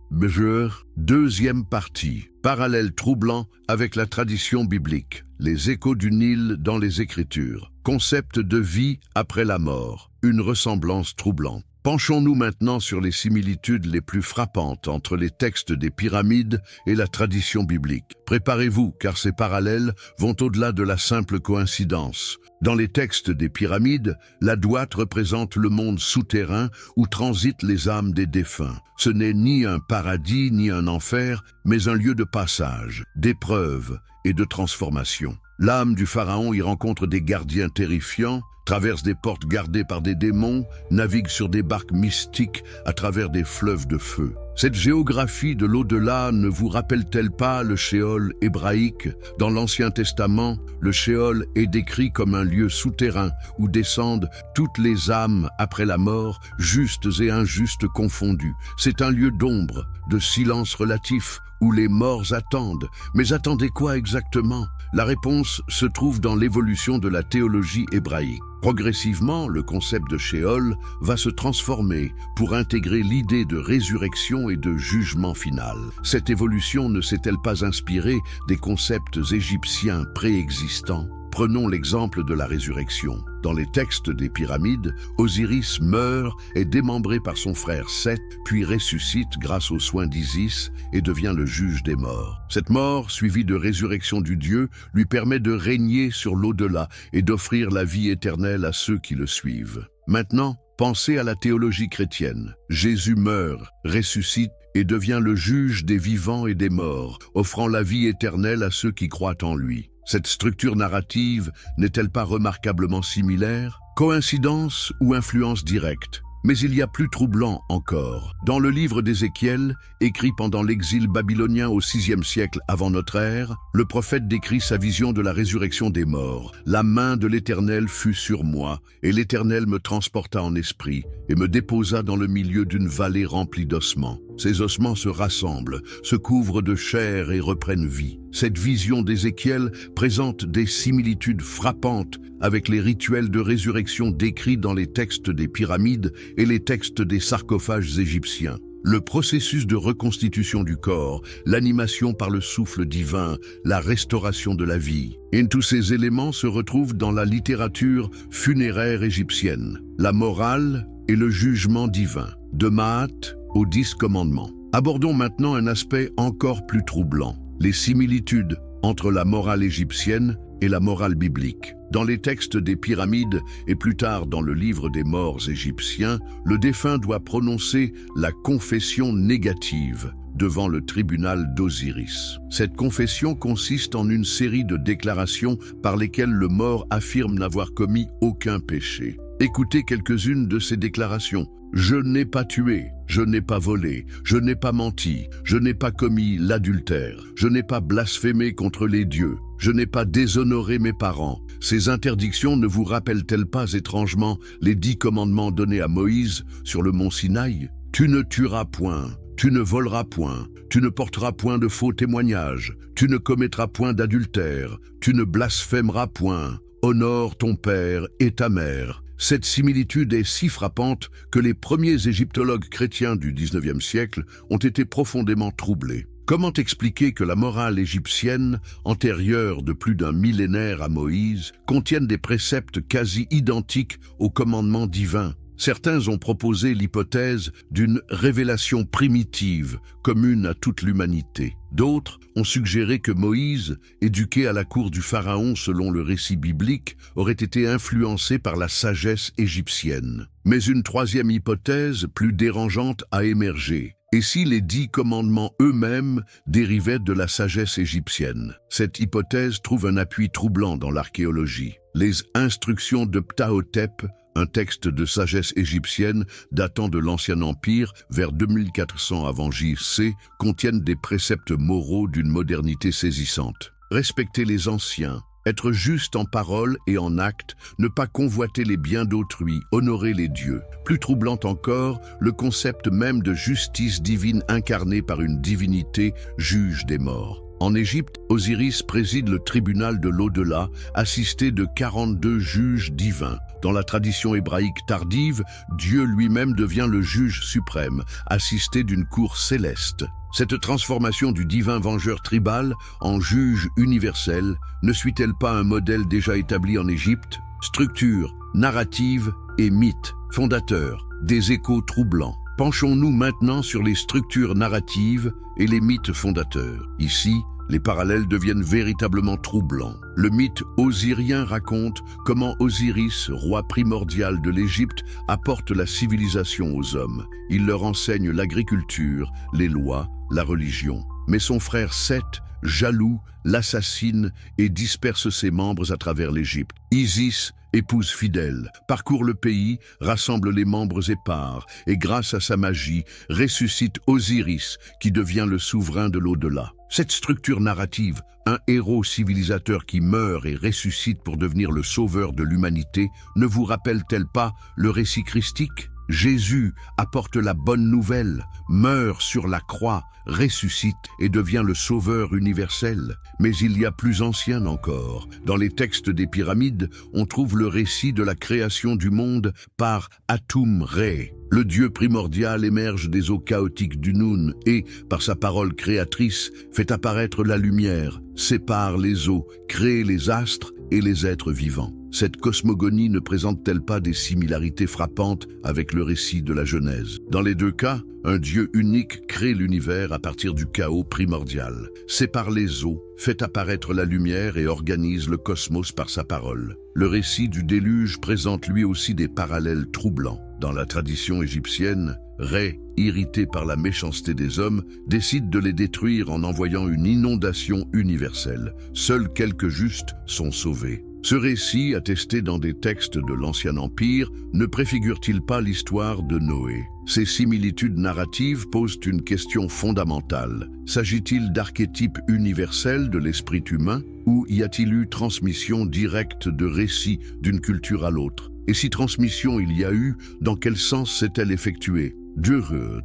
Speaker 1: Deuxième partie. Parallèle troublant avec la tradition biblique. Les échos du Nil dans les Écritures. Concept de vie après la mort. Une ressemblance troublante. Penchons-nous maintenant sur les similitudes les plus frappantes entre les textes des pyramides et la tradition biblique. Préparez-vous, car ces parallèles vont au-delà de la simple coïncidence. Dans les textes des pyramides, la droite représente le monde souterrain où transitent les âmes des défunts. Ce n'est ni un paradis ni un enfer, mais un lieu de passage, d'épreuve et de transformation. L'âme du pharaon y rencontre des gardiens terrifiants, traverse des portes gardées par des démons, navigue sur des barques mystiques à travers des fleuves de feu. Cette géographie de l'au-delà ne vous rappelle-t-elle pas le Sheol hébraïque? Dans l'Ancien Testament, le Sheol est décrit comme un lieu souterrain où descendent toutes les âmes après la mort, justes et injustes confondues. C'est un lieu d'ombre, de silence relatif, où les morts attendent. Mais attendez quoi exactement? La réponse se trouve dans l'évolution de la théologie hébraïque. Progressivement, le concept de Sheol va se transformer pour intégrer l'idée de résurrection et de jugement final. Cette évolution ne s'est-elle pas inspirée des concepts égyptiens préexistants? Prenons l'exemple de la résurrection. Dans les textes des pyramides, Osiris meurt, est démembré par son frère Seth, puis ressuscite grâce aux soins d'Isis et devient le juge des morts. Cette mort, suivie de résurrection du Dieu, lui permet de régner sur l'au-delà et d'offrir la vie éternelle à ceux qui le suivent. Maintenant, pensez à la théologie chrétienne. Jésus meurt, ressuscite et devient le juge des vivants et des morts, offrant la vie éternelle à ceux qui croient en lui. Cette structure narrative n'est-elle pas remarquablement similaire? Coïncidence ou influence directe? Mais il y a plus troublant encore. Dans le livre d'Ézéchiel, écrit pendant l'exil babylonien au VIe siècle avant notre ère, le prophète décrit sa vision de la résurrection des morts. « La main de l'Éternel fut sur moi, et l'Éternel me transporta en esprit, et me déposa dans le milieu d'une vallée remplie d'ossements. Ces ossements se rassemblent, se couvrent de chair et reprennent vie. » Cette vision d'Ézéchiel présente des similitudes frappantes avec les rituels de résurrection décrits dans les textes des pyramides et les textes des sarcophages égyptiens. Le processus de reconstitution du corps, l'animation par le souffle divin, la restauration de la vie. Et tous ces éléments se retrouvent dans la littérature funéraire égyptienne. La morale et le jugement divin, de Maat aux 10 commandements. Abordons maintenant un aspect encore plus troublant, les similitudes entre la morale égyptienne et la morale biblique. Dans les textes des pyramides et plus tard dans le livre des morts égyptiens, le défunt doit prononcer la confession négative devant le tribunal d'Osiris. Cette confession consiste en une série de déclarations par lesquelles le mort affirme n'avoir commis aucun péché. Écoutez quelques-unes de ces déclarations. Je n'ai pas tué, je n'ai pas volé, je n'ai pas menti, je n'ai pas commis l'adultère, je n'ai pas blasphémé contre les dieux, je n'ai pas déshonoré mes parents. Ces interdictions ne vous rappellent-elles pas étrangement les 10 commandements donnés à Moïse sur le mont Sinaï? Tu ne tueras point, tu ne voleras point, tu ne porteras point de faux témoignages, tu ne commettras point d'adultère, tu ne blasphémeras point, honore ton père et ta mère. Cette similitude est si frappante que les premiers égyptologues chrétiens du XIXe siècle ont été profondément troublés. Comment expliquer que la morale égyptienne, antérieure de plus d'un millénaire à Moïse, contienne des préceptes quasi identiques aux commandements divins? Certains ont proposé l'hypothèse d'une révélation primitive, commune à toute l'humanité. D'autres ont suggéré que Moïse, éduqué à la cour du Pharaon selon le récit biblique, aurait été influencé par la sagesse égyptienne. Mais une troisième hypothèse, plus dérangeante, a émergé. Et si les 10 commandements eux-mêmes dérivaient de la sagesse égyptienne? Cette hypothèse trouve un appui troublant dans l'archéologie. Les instructions de Ptahhotep, un texte de sagesse égyptienne datant de l'Ancien Empire vers 2400 avant J.C., contiennent des préceptes moraux d'une modernité saisissante. Respectez les anciens, Être juste en parole et en acte, ne pas convoiter les biens d'autrui, honorer les dieux. Plus troublant encore, le concept même de justice divine incarnée par une divinité, juge des morts. En Égypte, Osiris préside le tribunal de l'au-delà, assisté de 42 juges divins. Dans la tradition hébraïque tardive, Dieu lui-même devient le juge suprême, assisté d'une cour céleste. Cette transformation du divin vengeur tribal en juge universel ne suit-elle pas un modèle déjà établi en Égypte? Structure, narrative et mythe, fondateur, des échos troublants. Penchons-nous maintenant sur les structures narratives et les mythes fondateurs. Ici, les parallèles deviennent véritablement troublants. Le mythe osirien raconte comment Osiris, roi primordial de l'Égypte, apporte la civilisation aux hommes. Il leur enseigne l'agriculture, les lois, la religion. Mais son frère Seth, jaloux, l'assassine et disperse ses membres à travers l'Égypte. Isis, épouse fidèle, parcourt le pays, rassemble les membres épars et grâce à sa magie, ressuscite Osiris qui devient le souverain de l'au-delà. Cette structure narrative, un héros civilisateur qui meurt et ressuscite pour devenir le sauveur de l'humanité, ne vous rappelle-t-elle pas le récit christique ? Jésus apporte la bonne nouvelle, meurt sur la croix, ressuscite et devient le sauveur universel. Mais il y a plus ancien encore. Dans les textes des pyramides, on trouve le récit de la création du monde par Atum-Re. Le dieu primordial émerge des eaux chaotiques du Noun et, par sa parole créatrice, fait apparaître la lumière, sépare les eaux, crée les astres et les êtres vivants. Cette cosmogonie ne présente-t-elle pas des similarités frappantes avec le récit de la Genèse? Dans les deux cas, un Dieu unique crée l'univers à partir du chaos primordial, sépare les eaux, fait apparaître la lumière et organise le cosmos par sa parole. Le récit du déluge présente lui aussi des parallèles troublants. Dans la tradition égyptienne, Ré, irrité par la méchanceté des hommes, décide de les détruire en envoyant une inondation universelle. Seuls quelques justes sont sauvés. Ce récit, attesté dans des textes de l'Ancien Empire, ne préfigure-t-il pas l'histoire de Noé? Ces similitudes narratives posent une question fondamentale. S'agit-il d'archétypes universels de l'esprit humain, ou y a-t-il eu transmission directe de récits d'une culture à l'autre? Et si transmission il y a eu, dans quel sens s'est-elle effectuée?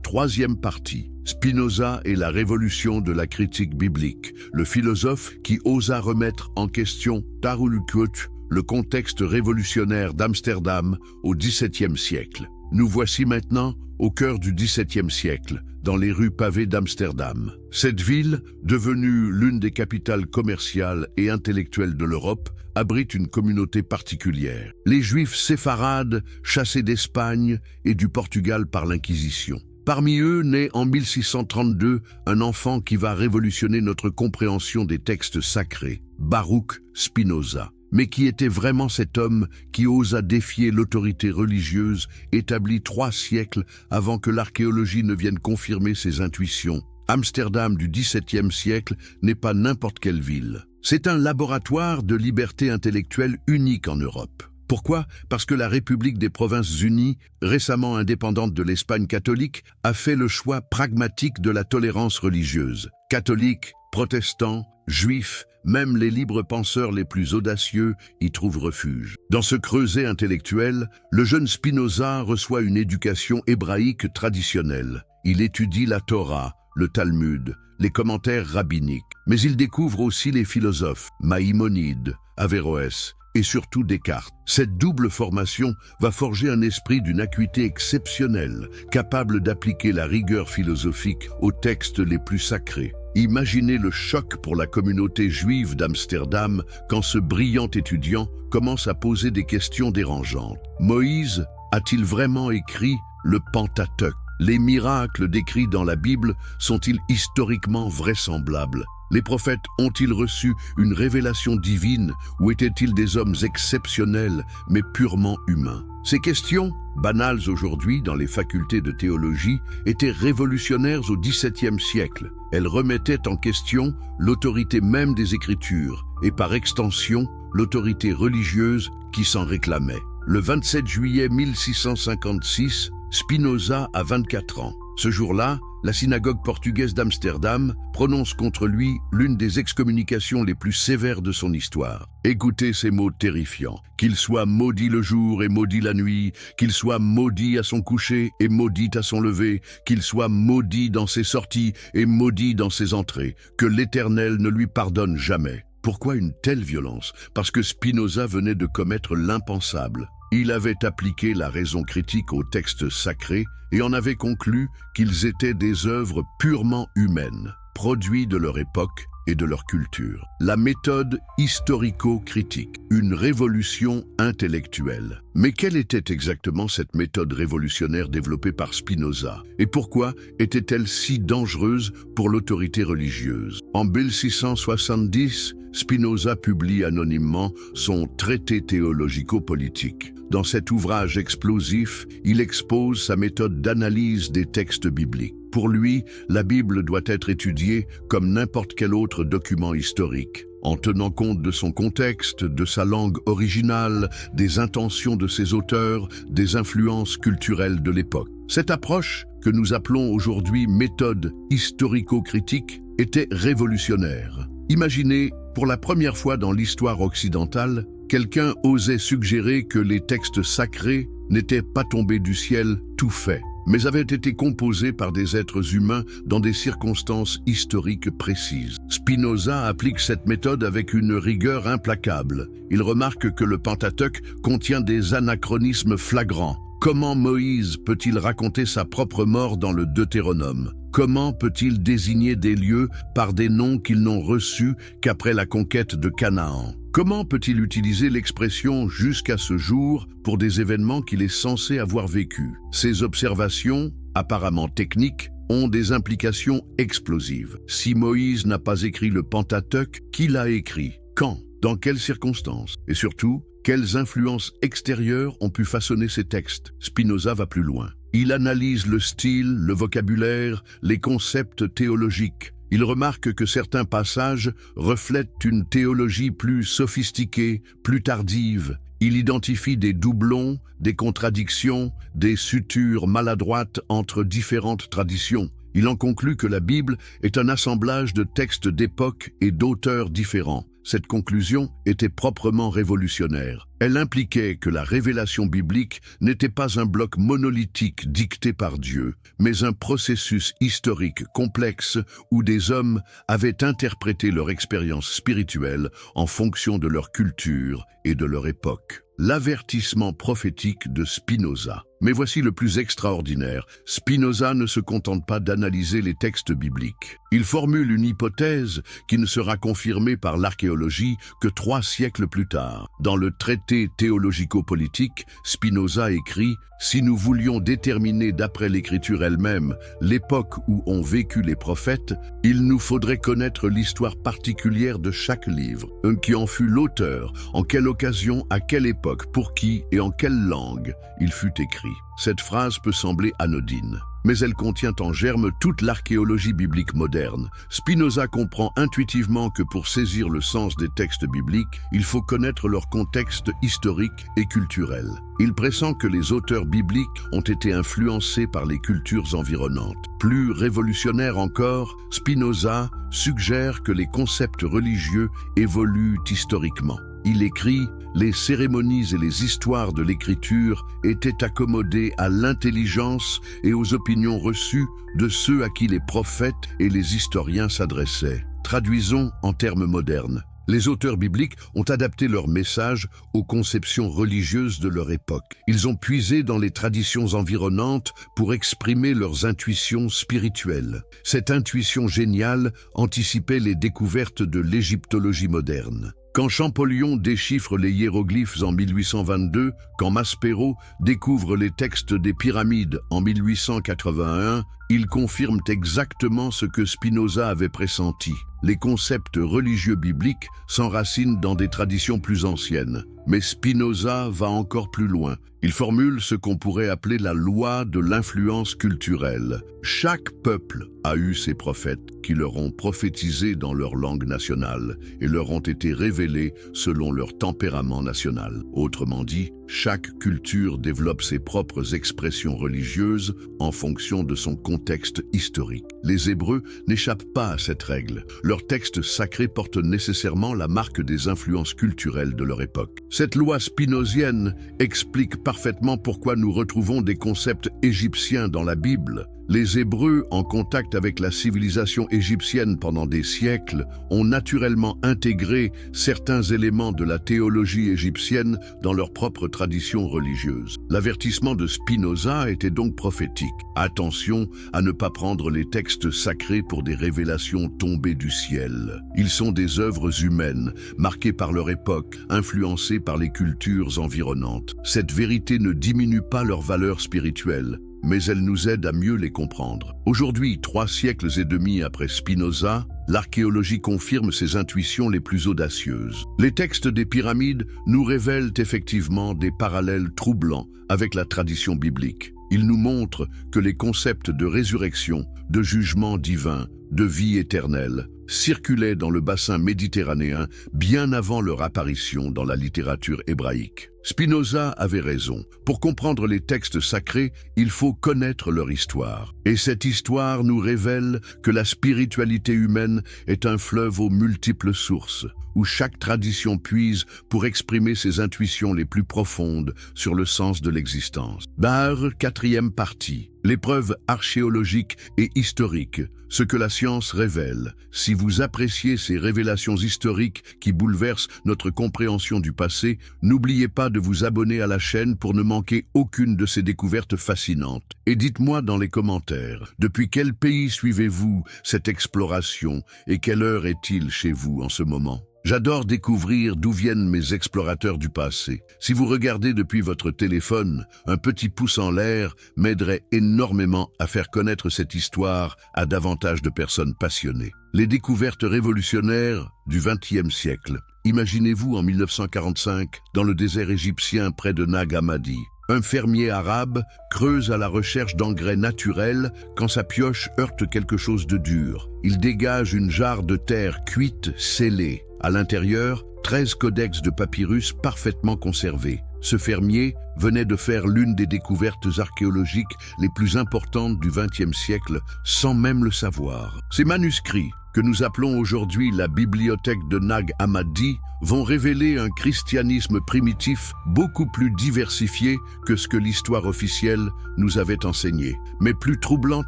Speaker 1: Troisième partie. Spinoza et la révolution de la critique biblique. Le philosophe qui osa remettre en question Tarulukut, le contexte révolutionnaire d'Amsterdam au XVIIe siècle. Nous voici maintenant au cœur du XVIIe siècle, dans les rues pavées d'Amsterdam. Cette ville, devenue l'une des capitales commerciales et intellectuelles de l'Europe, abrite une communauté particulière. Les Juifs séfarades, chassés d'Espagne et du Portugal par l'Inquisition. Parmi eux naît en 1632 un enfant qui va révolutionner notre compréhension des textes sacrés, Baruch Spinoza. Mais qui était vraiment cet homme qui osa défier l'autorité religieuse établie 3 siècles avant que l'archéologie ne vienne confirmer ses intuitions? Amsterdam du XVIIe siècle n'est pas n'importe quelle ville. C'est un laboratoire de liberté intellectuelle unique en Europe. Pourquoi? Parce que la République des Provinces-Unies, récemment indépendante de l'Espagne catholique, a fait le choix pragmatique de la tolérance religieuse. Catholiques, protestants, juifs, même les libres penseurs les plus audacieux y trouvent refuge. Dans ce creuset intellectuel, le jeune Spinoza reçoit une éducation hébraïque traditionnelle. Il étudie la Torah, le Talmud, les commentaires rabbiniques. Mais il découvre aussi les philosophes, Maïmonide, Averroès, et surtout Descartes. Cette double formation va forger un esprit d'une acuité exceptionnelle, capable d'appliquer la rigueur philosophique aux textes les plus sacrés. Imaginez le choc pour la communauté juive d'Amsterdam quand ce brillant étudiant commence à poser des questions dérangeantes. Moïse a-t-il vraiment écrit le Pentateuque? Les miracles décrits dans la Bible sont-ils historiquement vraisemblables? Les prophètes ont-ils reçu une révélation divine ou étaient-ils des hommes exceptionnels mais purement humains? Ces questions, banales aujourd'hui dans les facultés de théologie, étaient révolutionnaires au XVIIe siècle. Elles remettaient en question l'autorité même des Écritures et par extension l'autorité religieuse qui s'en réclamait. Le 27 juillet 1656, Spinoza a 24 ans. Ce jour-là, la synagogue portugaise d'Amsterdam prononce contre lui l'une des excommunications les plus sévères de son histoire. Écoutez ces mots terrifiants. Qu'il soit maudit le jour et maudit la nuit, qu'il soit maudit à son coucher et maudit à son lever, qu'il soit maudit dans ses sorties et maudit dans ses entrées, que l'Éternel ne lui pardonne jamais. Pourquoi une telle violence? Parce que Spinoza venait de commettre l'impensable. Il avait appliqué la raison critique aux textes sacrés et en avait conclu qu'ils étaient des œuvres purement humaines, produits de leur époque et de leur culture. La méthode historico-critique, une révolution intellectuelle. Mais quelle était exactement cette méthode révolutionnaire développée par Spinoza? Et pourquoi était-elle si dangereuse pour l'autorité religieuse? En 1670, Spinoza publie anonymement son traité théologico-politique. Dans cet ouvrage explosif, il expose sa méthode d'analyse des textes bibliques. Pour lui, la Bible doit être étudiée comme n'importe quel autre document historique, en tenant compte de son contexte, de sa langue originale, des intentions de ses auteurs, des influences culturelles de l'époque. Cette approche, que nous appelons aujourd'hui méthode historico-critique, était révolutionnaire. Imaginez, pour la première fois dans l'histoire occidentale, quelqu'un osait suggérer que les textes sacrés n'étaient pas tombés du ciel tout faits, mais avaient été composés par des êtres humains dans des circonstances historiques précises. Spinoza applique cette méthode avec une rigueur implacable. Il remarque que le Pentateuque contient des anachronismes flagrants. Comment Moïse peut-il raconter sa propre mort dans le Deutéronome? Comment peut-il désigner des lieux par des noms qu'ils n'ont reçus qu'après la conquête de Canaan? Comment peut-il utiliser l'expression « jusqu'à ce jour » pour des événements qu'il est censé avoir vécus? Ces observations, apparemment techniques, ont des implications explosives. Si Moïse n'a pas écrit le Pentateuque, qui l'a écrit? Quand? Dans quelles circonstances? Et surtout, quelles influences extérieures ont pu façonner ces textes? Spinoza va plus loin. Il analyse le style, le vocabulaire, les concepts théologiques. Il remarque que certains passages reflètent une théologie plus sophistiquée, plus tardive. Il identifie des doublons, des contradictions, des sutures maladroites entre différentes traditions. Il en conclut que la Bible est un assemblage de textes d'époque et d'auteurs différents. Cette conclusion était proprement révolutionnaire. Elle impliquait que la révélation biblique n'était pas un bloc monolithique dicté par Dieu, mais un processus historique complexe où des hommes avaient interprété leur expérience spirituelle en fonction de leur culture et de leur époque. L'avertissement prophétique de Spinoza. Mais voici le plus extraordinaire. Spinoza ne se contente pas d'analyser les textes bibliques. Il formule une hypothèse qui ne sera confirmée par l'archéologie que 3 siècles plus tard. Dans le traité théologico-politique, Spinoza écrit « Si nous voulions déterminer d'après l'écriture elle-même l'époque où ont vécu les prophètes, il nous faudrait connaître l'histoire particulière de chaque livre, qui en fut l'auteur, en quelle occasion, à quelle époque, pour qui et en quelle langue il fut écrit. » Cette phrase peut sembler anodine, mais elle contient en germe toute l'archéologie biblique moderne. Spinoza comprend intuitivement que pour saisir le sens des textes bibliques, il faut connaître leur contexte historique et culturel. Il pressent que les auteurs bibliques ont été influencés par les cultures environnantes. Plus révolutionnaire encore, Spinoza suggère que les concepts religieux évoluent historiquement. Il écrit « Les cérémonies et les histoires de l'écriture étaient accommodées à l'intelligence et aux opinions reçues de ceux à qui les prophètes et les historiens s'adressaient. » Traduisons en termes modernes. Les auteurs bibliques ont adapté leur message aux conceptions religieuses de leur époque. Ils ont puisé dans les traditions environnantes pour exprimer leurs intuitions spirituelles. Cette intuition géniale anticipait les découvertes de l'égyptologie moderne. Quand Champollion déchiffre les hiéroglyphes en 1822, quand Maspero découvre les textes des pyramides en 1881, ils confirment exactement ce que Spinoza avait pressenti. Les concepts religieux bibliques s'enracinent dans des traditions plus anciennes. Mais Spinoza va encore plus loin. Il formule ce qu'on pourrait appeler la loi de l'influence culturelle. Chaque peuple a eu ses prophètes qui leur ont prophétisé dans leur langue nationale et leur ont été révélés selon leur tempérament national. Autrement dit, chaque culture développe ses propres expressions religieuses en fonction de son contexte historique. Les Hébreux n'échappent pas à cette règle. Leurs textes sacrés portent nécessairement la marque des influences culturelles de leur époque. Cette loi spinozienne explique parfaitement pourquoi nous retrouvons des concepts égyptiens dans la Bible. Les Hébreux, en contact avec la civilisation égyptienne pendant des siècles, ont naturellement intégré certains éléments de la théologie égyptienne dans leur propre tradition religieuse. L'avertissement de Spinoza était donc prophétique. Attention à ne pas prendre les textes sacrés pour des révélations tombées du ciel. Ils sont des œuvres humaines, marquées par leur époque, influencées par les cultures environnantes. Cette vérité ne diminue pas leur valeur spirituelle, mais elle nous aide à mieux les comprendre. Aujourd'hui, 3 siècles et demi après Spinoza, l'archéologie confirme ses intuitions les plus audacieuses. Les textes des pyramides nous révèlent effectivement des parallèles troublants avec la tradition biblique. Ils nous montrent que les concepts de résurrection, de jugement divin, de vie éternelle circulaient dans le bassin méditerranéen bien avant leur apparition dans la littérature hébraïque. Spinoza avait raison. Pour comprendre les textes sacrés, il faut connaître leur histoire. Et cette histoire nous révèle que la spiritualité humaine est un fleuve aux multiples sources, où chaque tradition puise pour exprimer ses intuitions les plus profondes sur le sens de l'existence. Barre, 4e partie. L'épreuve archéologique et historique, ce que la science révèle. Si vous appréciez ces révélations historiques qui bouleversent notre compréhension du passé, n'oubliez pas de vous abonner à la chaîne pour ne manquer aucune de ces découvertes fascinantes. Et dites-moi dans les commentaires, depuis quel pays suivez-vous cette exploration et quelle heure est-il chez vous en ce moment ? J'adore découvrir d'où viennent mes explorateurs du passé. Si vous regardez depuis votre téléphone, un petit pouce en l'air m'aiderait énormément à faire connaître cette histoire à davantage de personnes passionnées. Les découvertes révolutionnaires du XXe siècle. Imaginez-vous en 1945, dans le désert égyptien près de Nag Hammadi. Un fermier arabe creuse à la recherche d'engrais naturels quand sa pioche heurte quelque chose de dur. Il dégage une jarre de terre cuite, scellée. À l'intérieur, 13 codex de papyrus parfaitement conservés. Ce fermier venait de faire l'une des découvertes archéologiques les plus importantes du XXe siècle sans même le savoir. Ces manuscrits, que nous appelons aujourd'hui la bibliothèque de Nag Hammadi, vont révéler un christianisme primitif beaucoup plus diversifié que ce que l'histoire officielle nous avait enseigné. Mais plus troublant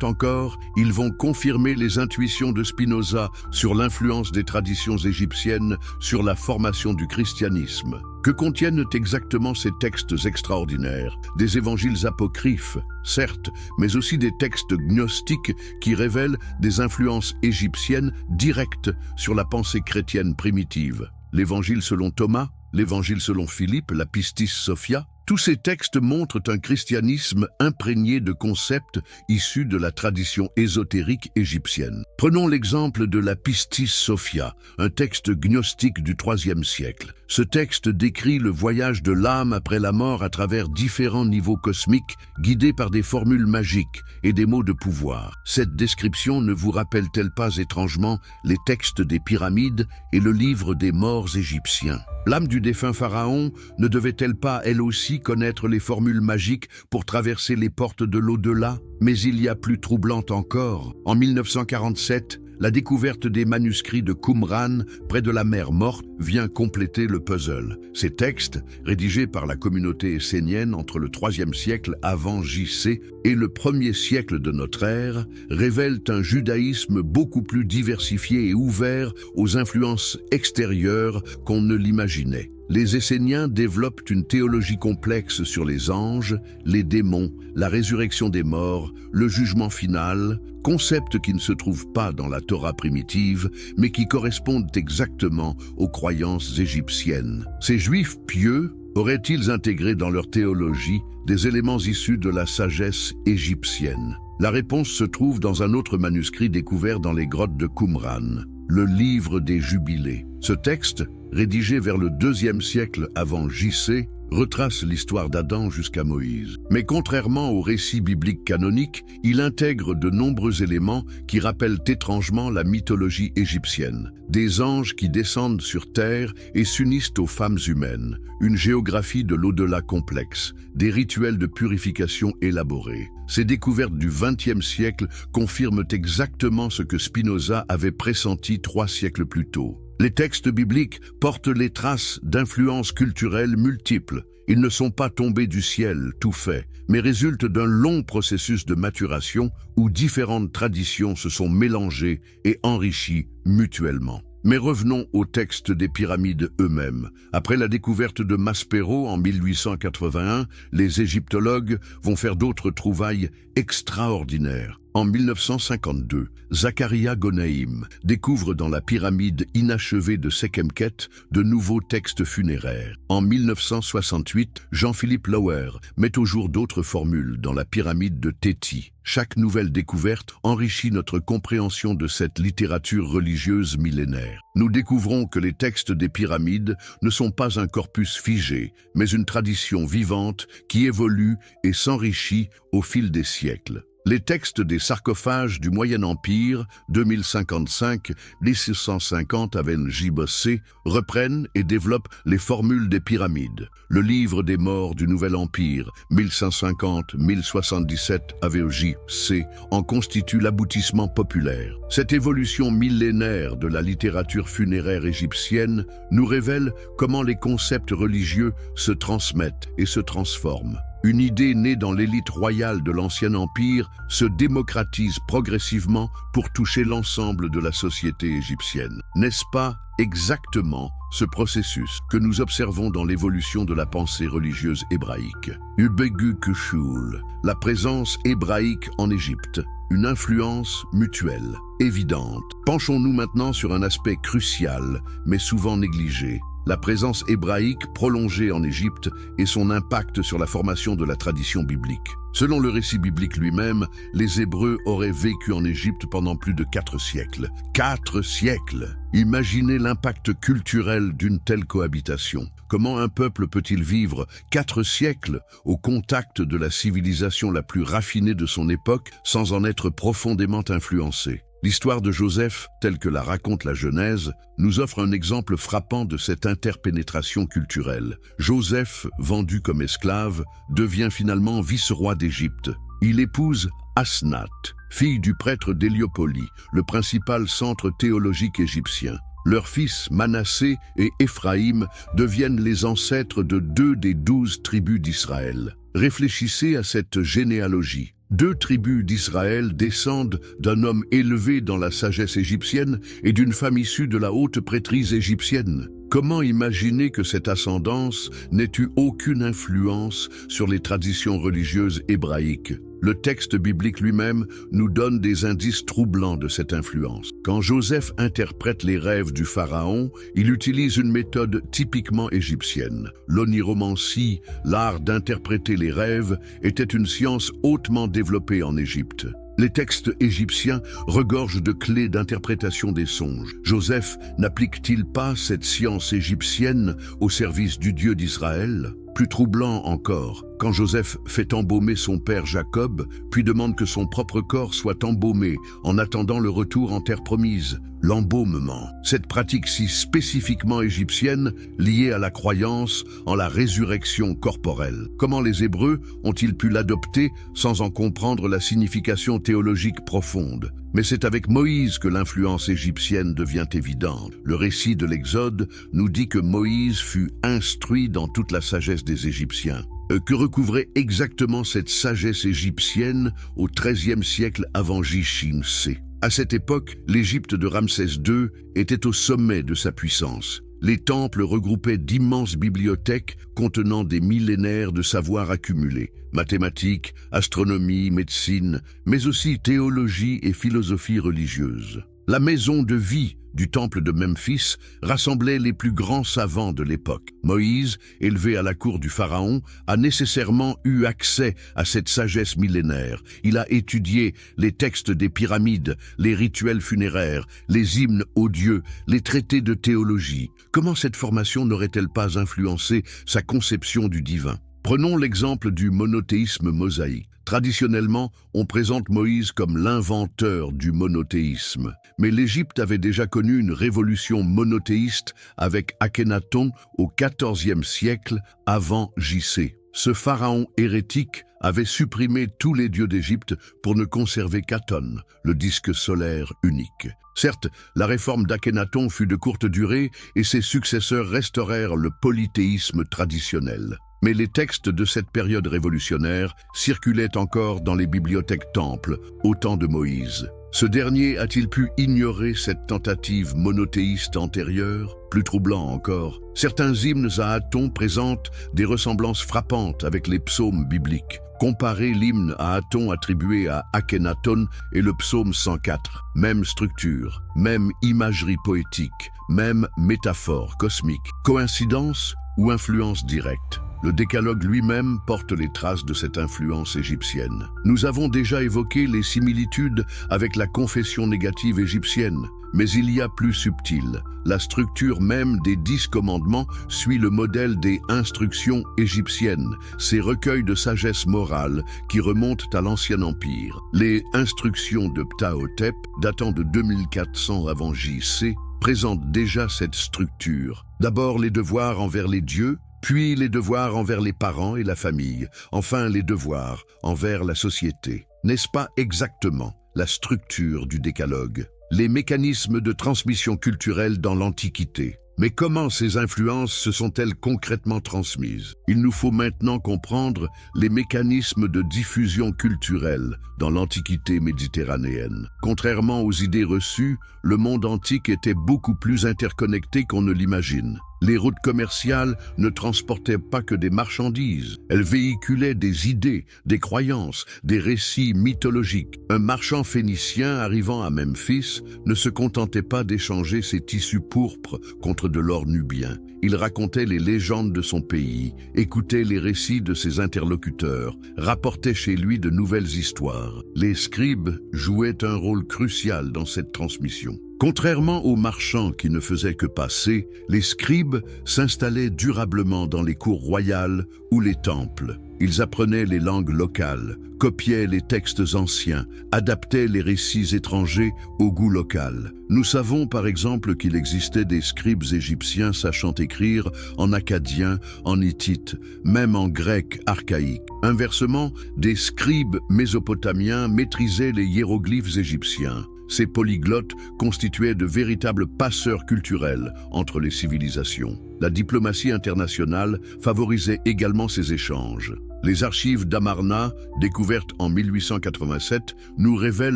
Speaker 1: encore, ils vont confirmer les intuitions de Spinoza sur l'influence des traditions égyptiennes sur la formation du christianisme. Que contiennent exactement ces textes extraordinaires? Des évangiles apocryphes, certes, mais aussi des textes gnostiques qui révèlent des influences égyptiennes directes sur la pensée chrétienne primitive. L'évangile selon Thomas, l'évangile selon Philippe, la Pistis Sophia, tous ces textes montrent un christianisme imprégné de concepts issus de la tradition ésotérique égyptienne. Prenons l'exemple de la Pistis Sophia, un texte gnostique du IIIe siècle. Ce texte décrit le voyage de l'âme après la mort à travers différents niveaux cosmiques, guidés par des formules magiques et des mots de pouvoir. Cette description ne vous rappelle-t-elle pas étrangement les textes des pyramides et le livre des morts égyptiens? L'âme du défunt pharaon ne devait-elle pas, elle aussi, connaître les formules magiques pour traverser les portes de l'au-delà? Mais il y a plus troublant encore. En 1947, la découverte des manuscrits de Qumran, près de la mer Morte, vient compléter le puzzle. Ces textes, rédigés par la communauté essénienne entre le IIIe siècle avant J.C. et le 1er siècle de notre ère, révèlent un judaïsme beaucoup plus diversifié et ouvert aux influences extérieures qu'on ne l'imaginait. Les Esséniens développent une théologie complexe sur les anges, les démons, la résurrection des morts, le jugement final, concepts qui ne se trouvent pas dans la Torah primitive, mais qui correspondent exactement aux croyances égyptiennes. Ces Juifs pieux auraient-ils intégré dans leur théologie des éléments issus de la sagesse égyptienne? La réponse se trouve dans un autre manuscrit découvert dans les grottes de Qumran, le livre des Jubilés. Ce texte, rédigé vers le IIe siècle avant J.C., retrace l'histoire d'Adam jusqu'à Moïse. Mais contrairement au récit biblique canonique, il intègre de nombreux éléments qui rappellent étrangement la mythologie égyptienne. Des anges qui descendent sur terre et s'unissent aux femmes humaines, une géographie de l'au-delà complexe, des rituels de purification élaborés. Ces découvertes du XXe siècle confirment exactement ce que Spinoza avait pressenti 3 siècles plus tôt. Les textes bibliques portent les traces d'influences culturelles multiples. Ils ne sont pas tombés du ciel, tout fait, mais résultent d'un long processus de maturation où différentes traditions se sont mélangées et enrichies mutuellement. Mais revenons aux textes des pyramides eux-mêmes. Après la découverte de Maspero en 1881, les égyptologues vont faire d'autres trouvailles extraordinaires. En 1952, Zakaria Gonaïm découvre dans la pyramide inachevée de Sekhemkhet de nouveaux textes funéraires. En 1968, Jean-Philippe Lauer met au jour d'autres formules dans la pyramide de Téti. Chaque nouvelle découverte enrichit notre compréhension de cette littérature religieuse millénaire. Nous découvrons que les textes des pyramides ne sont pas un corpus figé, mais une tradition vivante qui évolue et s'enrichit au fil des siècles. Les textes des sarcophages du Moyen Empire, 2055-1650 avec J.B.C., reprennent et développent les formules des pyramides. Le livre des morts du Nouvel Empire, 1550-1077 avec J.C., en constitue l'aboutissement populaire. Cette évolution millénaire de la littérature funéraire égyptienne nous révèle comment les concepts religieux se transmettent et se transforment. Une idée née dans l'élite royale de l'Ancien Empire se démocratise progressivement pour toucher l'ensemble de la société égyptienne. N'est-ce pas exactement ce processus que nous observons dans l'évolution de la pensée religieuse hébraïque? Ubegu Kushul, la présence hébraïque en Égypte, une influence mutuelle, évidente. Penchons-nous maintenant sur un aspect crucial, mais souvent négligé. La présence hébraïque prolongée en Égypte et son impact sur la formation de la tradition biblique. Selon le récit biblique lui-même, les Hébreux auraient vécu en Égypte pendant plus de 4 siècles. 4 siècles! Imaginez l'impact culturel d'une telle cohabitation. Comment un peuple peut-il vivre 4 siècles au contact de la civilisation la plus raffinée de son époque sans en être profondément influencé? L'histoire de Joseph, telle que la raconte la Genèse, nous offre un exemple frappant de cette interpénétration culturelle. Joseph, vendu comme esclave, devient finalement vice-roi d'Égypte. Il épouse Asnath, fille du prêtre d'Héliopoli, le principal centre théologique égyptien. Leurs fils Manassé et Éphraïm deviennent les ancêtres de 2 des 12 tribus d'Israël. Réfléchissez à cette généalogie. 2 tribus d'Israël descendent d'un homme élevé dans la sagesse égyptienne et d'une femme issue de la haute prêtrise égyptienne. Comment imaginer que cette ascendance n'ait eu aucune influence sur les traditions religieuses hébraïques? Le texte biblique lui-même nous donne des indices troublants de cette influence. Quand Joseph interprète les rêves du pharaon, il utilise une méthode typiquement égyptienne. L'oniromancie, l'art d'interpréter les rêves, était une science hautement développée en Égypte. Les textes égyptiens regorgent de clés d'interprétation des songes. Joseph n'applique-t-il pas cette science égyptienne au service du Dieu d'Israël? Plus troublant encore, quand Joseph fait embaumer son père Jacob, puis demande que son propre corps soit embaumé en attendant le retour en terre promise. L'embaumement, cette pratique si spécifiquement égyptienne, liée à la croyance en la résurrection corporelle. Comment les Hébreux ont-ils pu l'adopter sans en comprendre la signification théologique profonde? Mais c'est avec Moïse que l'influence égyptienne devient évidente. Le récit de l'Exode nous dit que Moïse fut instruit dans toute la sagesse des Égyptiens. Que recouvrait exactement cette sagesse égyptienne au XIIIe siècle avant J.C.? À cette époque, l'Égypte de Ramsès II était au sommet de sa puissance. Les temples regroupaient d'immenses bibliothèques contenant des millénaires de savoirs accumulés. Mathématiques, astronomie, médecine, mais aussi théologie et philosophie religieuse. La maison de vie du temple de Memphis rassemblait les plus grands savants de l'époque. Moïse, élevé à la cour du pharaon, a nécessairement eu accès à cette sagesse millénaire. Il a étudié les textes des pyramides, les rituels funéraires, les hymnes aux dieux, les traités de théologie. Comment cette formation n'aurait-elle pas influencé sa conception du divin? Prenons l'exemple du monothéisme mosaïque. Traditionnellement, on présente Moïse comme l'inventeur du monothéisme. Mais l'Égypte avait déjà connu une révolution monothéiste avec Akhenaton au XIVe siècle avant J.C. Ce pharaon hérétique avait supprimé tous les dieux d'Égypte pour ne conserver qu'Aton, le disque solaire unique. Certes, la réforme d'Akhenaton fut de courte durée et ses successeurs restaurèrent le polythéisme traditionnel. Mais les textes de cette période révolutionnaire circulaient encore dans les bibliothèques temples au temps de Moïse. Ce dernier a-t-il pu ignorer cette tentative monothéiste antérieure? Plus troublant encore, certains hymnes à Aton présentent des ressemblances frappantes avec les psaumes bibliques. Comparez l'hymne à Aton attribué à Akhenaton et le psaume 104. Même structure, même imagerie poétique, même métaphore cosmique. Coïncidence ou influence directe? Le décalogue lui-même porte les traces de cette influence égyptienne. Nous avons déjà évoqué les similitudes avec la confession négative égyptienne, mais il y a plus subtil. La structure même des 10 commandements suit le modèle des instructions égyptiennes, ces recueils de sagesse morale qui remontent à l'Ancien Empire. Les instructions de Ptahhotep, datant de 2400 avant J.C., présentent déjà cette structure. D'abord les devoirs envers les dieux, puis les devoirs envers les parents et la famille, enfin les devoirs envers la société. N'est-ce pas exactement la structure du décalogue? Les mécanismes de transmission culturelle dans l'Antiquité. Mais comment ces influences se sont-elles concrètement transmises? Il nous faut maintenant comprendre les mécanismes de diffusion culturelle dans l'Antiquité méditerranéenne. Contrairement aux idées reçues, le monde antique était beaucoup plus interconnecté qu'on ne l'imagine. Les routes commerciales ne transportaient pas que des marchandises. Elles véhiculaient des idées, des croyances, des récits mythologiques. Un marchand phénicien arrivant à Memphis ne se contentait pas d'échanger ses tissus pourpres contre de l'or nubien. Il racontait les légendes de son pays, écoutait les récits de ses interlocuteurs, rapportait chez lui de nouvelles histoires. Les scribes jouaient un rôle crucial dans cette transmission. Contrairement aux marchands qui ne faisaient que passer, les scribes s'installaient durablement dans les cours royales ou les temples. Ils apprenaient les langues locales, copiaient les textes anciens, adaptaient les récits étrangers au goût local. Nous savons par exemple qu'il existait des scribes égyptiens sachant écrire en akkadien, en hittite, même en grec archaïque. Inversement, des scribes mésopotamiens maîtrisaient les hiéroglyphes égyptiens. Ces polyglottes constituaient de véritables passeurs culturels entre les civilisations. La diplomatie internationale favorisait également ces échanges. Les archives d'Amarna, découvertes en 1887, nous révèlent